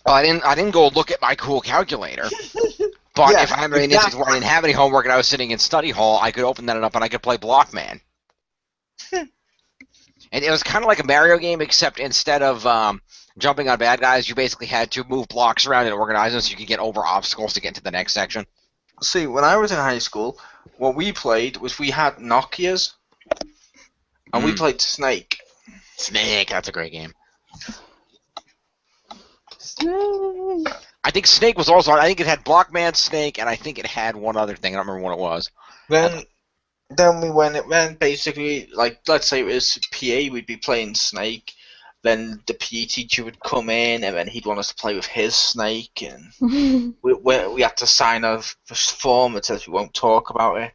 Well, I didn't go look at my cool calculator. But Yeah, if I had an instance where I didn't have any homework and I was sitting in study hall, I could open that up and I could play Blockman. And it was kind of like a Mario game, except instead of jumping on bad guys, you basically had to move blocks around and organize them so you could get over obstacles to get to the next section. See, when I was in high school, what we played was we had Nokias, and we played Snake. Snake, that's a great game. I think Snake was also on. I think it had Blockman, Snake, and I think it had one other thing. I don't remember what it was. Then we went basically, like, let's say it was PA, we'd be playing Snake. Then the PE teacher would come in, and then he'd want us to play with his Snake, and we had to sign a form that says we won't talk about it.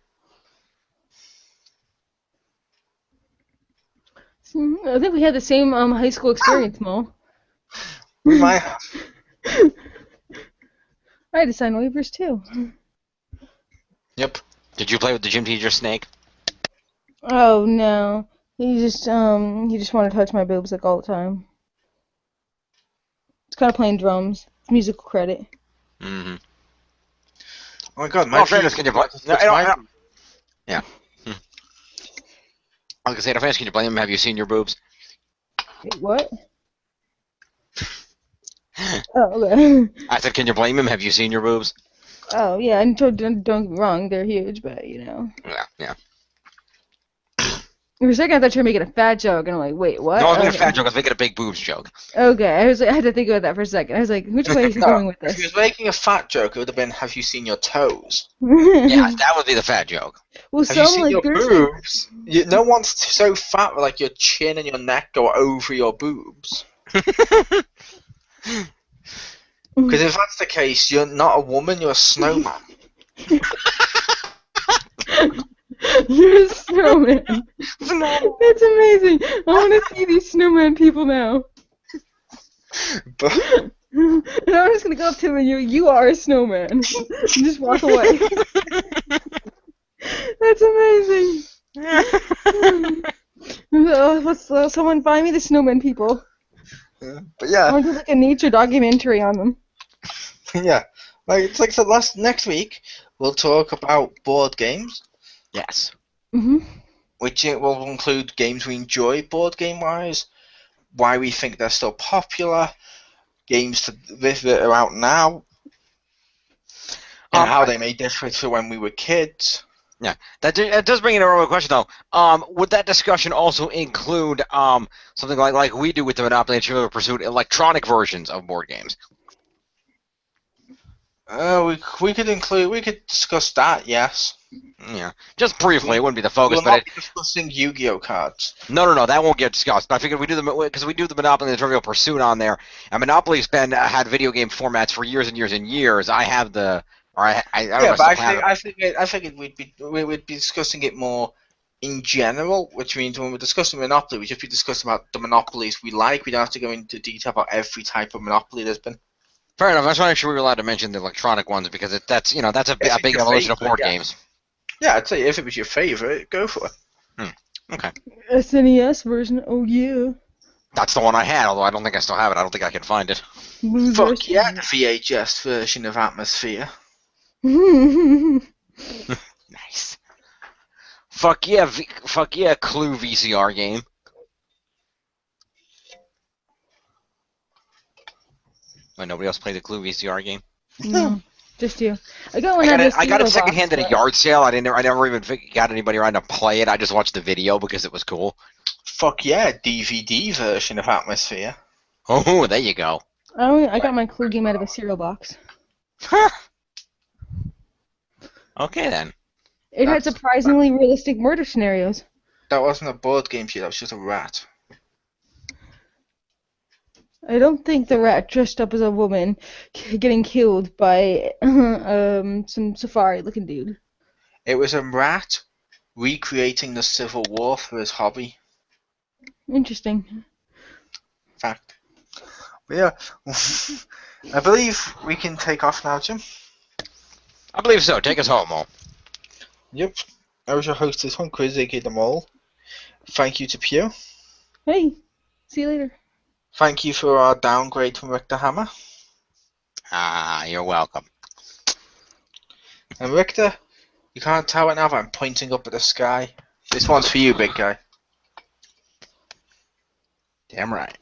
I think we had the same high school experience, Mo. We might have. I had to sign waivers too. Yep. Did you play with the gym teacher Snake? Oh no, he just wanted to touch my boobs like all the time. It's kind of playing drums. It's musical credit. Mm-hmm. Oh my God, my fairness, can you play? Yeah. I was gonna say, in fairness, can you blame him? Have you seen your boobs? Wait, what? Oh, okay. I said, can you blame him? Have you seen your boobs? Oh yeah, and don't get me wrong, they're huge, but you know. Yeah. For a second, I thought you were making a fat joke, and I'm like, wait, what? No, I was making a fat joke. I was making a big boobs joke. Okay, I had to think about that for a second. I was like, which way is he going with this? If he was making a fat joke, it would have been, have you seen your toes? Yeah, that would be the fat joke. Well, have you seen your boobs? No one's so fat, like your chin and your neck go over your boobs. Because if that's the case, you're not a woman, you're a snowman. You're a snowman. That's amazing. I want to see these snowman people now. And I'm just gonna go up to him and you are a snowman. And just walk away. That's amazing. Someone find me the snowman people. But yeah. I want to do like a nature documentary on them. Yeah. It's like so next week we'll talk about board games. Yes. Mhm. Which it will include games we enjoy board game wise, why we think they're still popular, games that are out now, and how they may differ to when we were kids. Yeah, that does bring in a real question though. Would that discussion also include something like we do with the Monopoly and Trivial Pursuit, electronic versions of board games? We could discuss that, yes. Yeah, just briefly. It wouldn't be the focus, We'll not be discussing Yu-Gi-Oh cards. No, that won't get discussed. But I figured we do the Monopoly and the Trivial Pursuit on there, and Monopoly's had video game formats for years and years and years. I have the, or I don't know. I think we'd be discussing it more in general, which means when we're discussing Monopoly, we just be discussing about the monopolies we like. We don't have to go into detail about every type of monopoly there's been. Fair enough. I just want to make sure we were allowed to mention the electronic ones because that's a big evolution of board games. Yeah, I'd say if it was your favorite, go for it. Okay. SNES version, oh yeah. That's the one I had, although I don't think I still have it. I don't think I can find it. Fuck yeah, the VHS version of Atmosphere. Nice. Fuck yeah, Clue VCR game. Wait, nobody else played the Clue VCR game? No, just you. I got one. I got it secondhand at a yard sale. I never even got anybody around to play it. I just watched the video because it was cool. Fuck yeah, DVD version of Atmosphere. Oh, there you go. I got my Clue game out of a cereal box. Okay then. It had surprisingly realistic murder scenarios. That wasn't a board game shit, that was just a rat. I don't think the rat dressed up as a woman getting killed by some safari-looking dude. It was a rat recreating the Civil War for his hobby. Interesting. Fact. But yeah, I believe we can take off now, Jim. I believe so. Take us home, Mo. Yep. I was your host this one, Quiz aka the Mole. Thank you to Pew. Hey, see you later. Thank you for our downgrade from Richter Hammer. You're welcome. And Richter, you can't tell it now, but I'm pointing up at the sky. This one's for you, big guy. Damn right.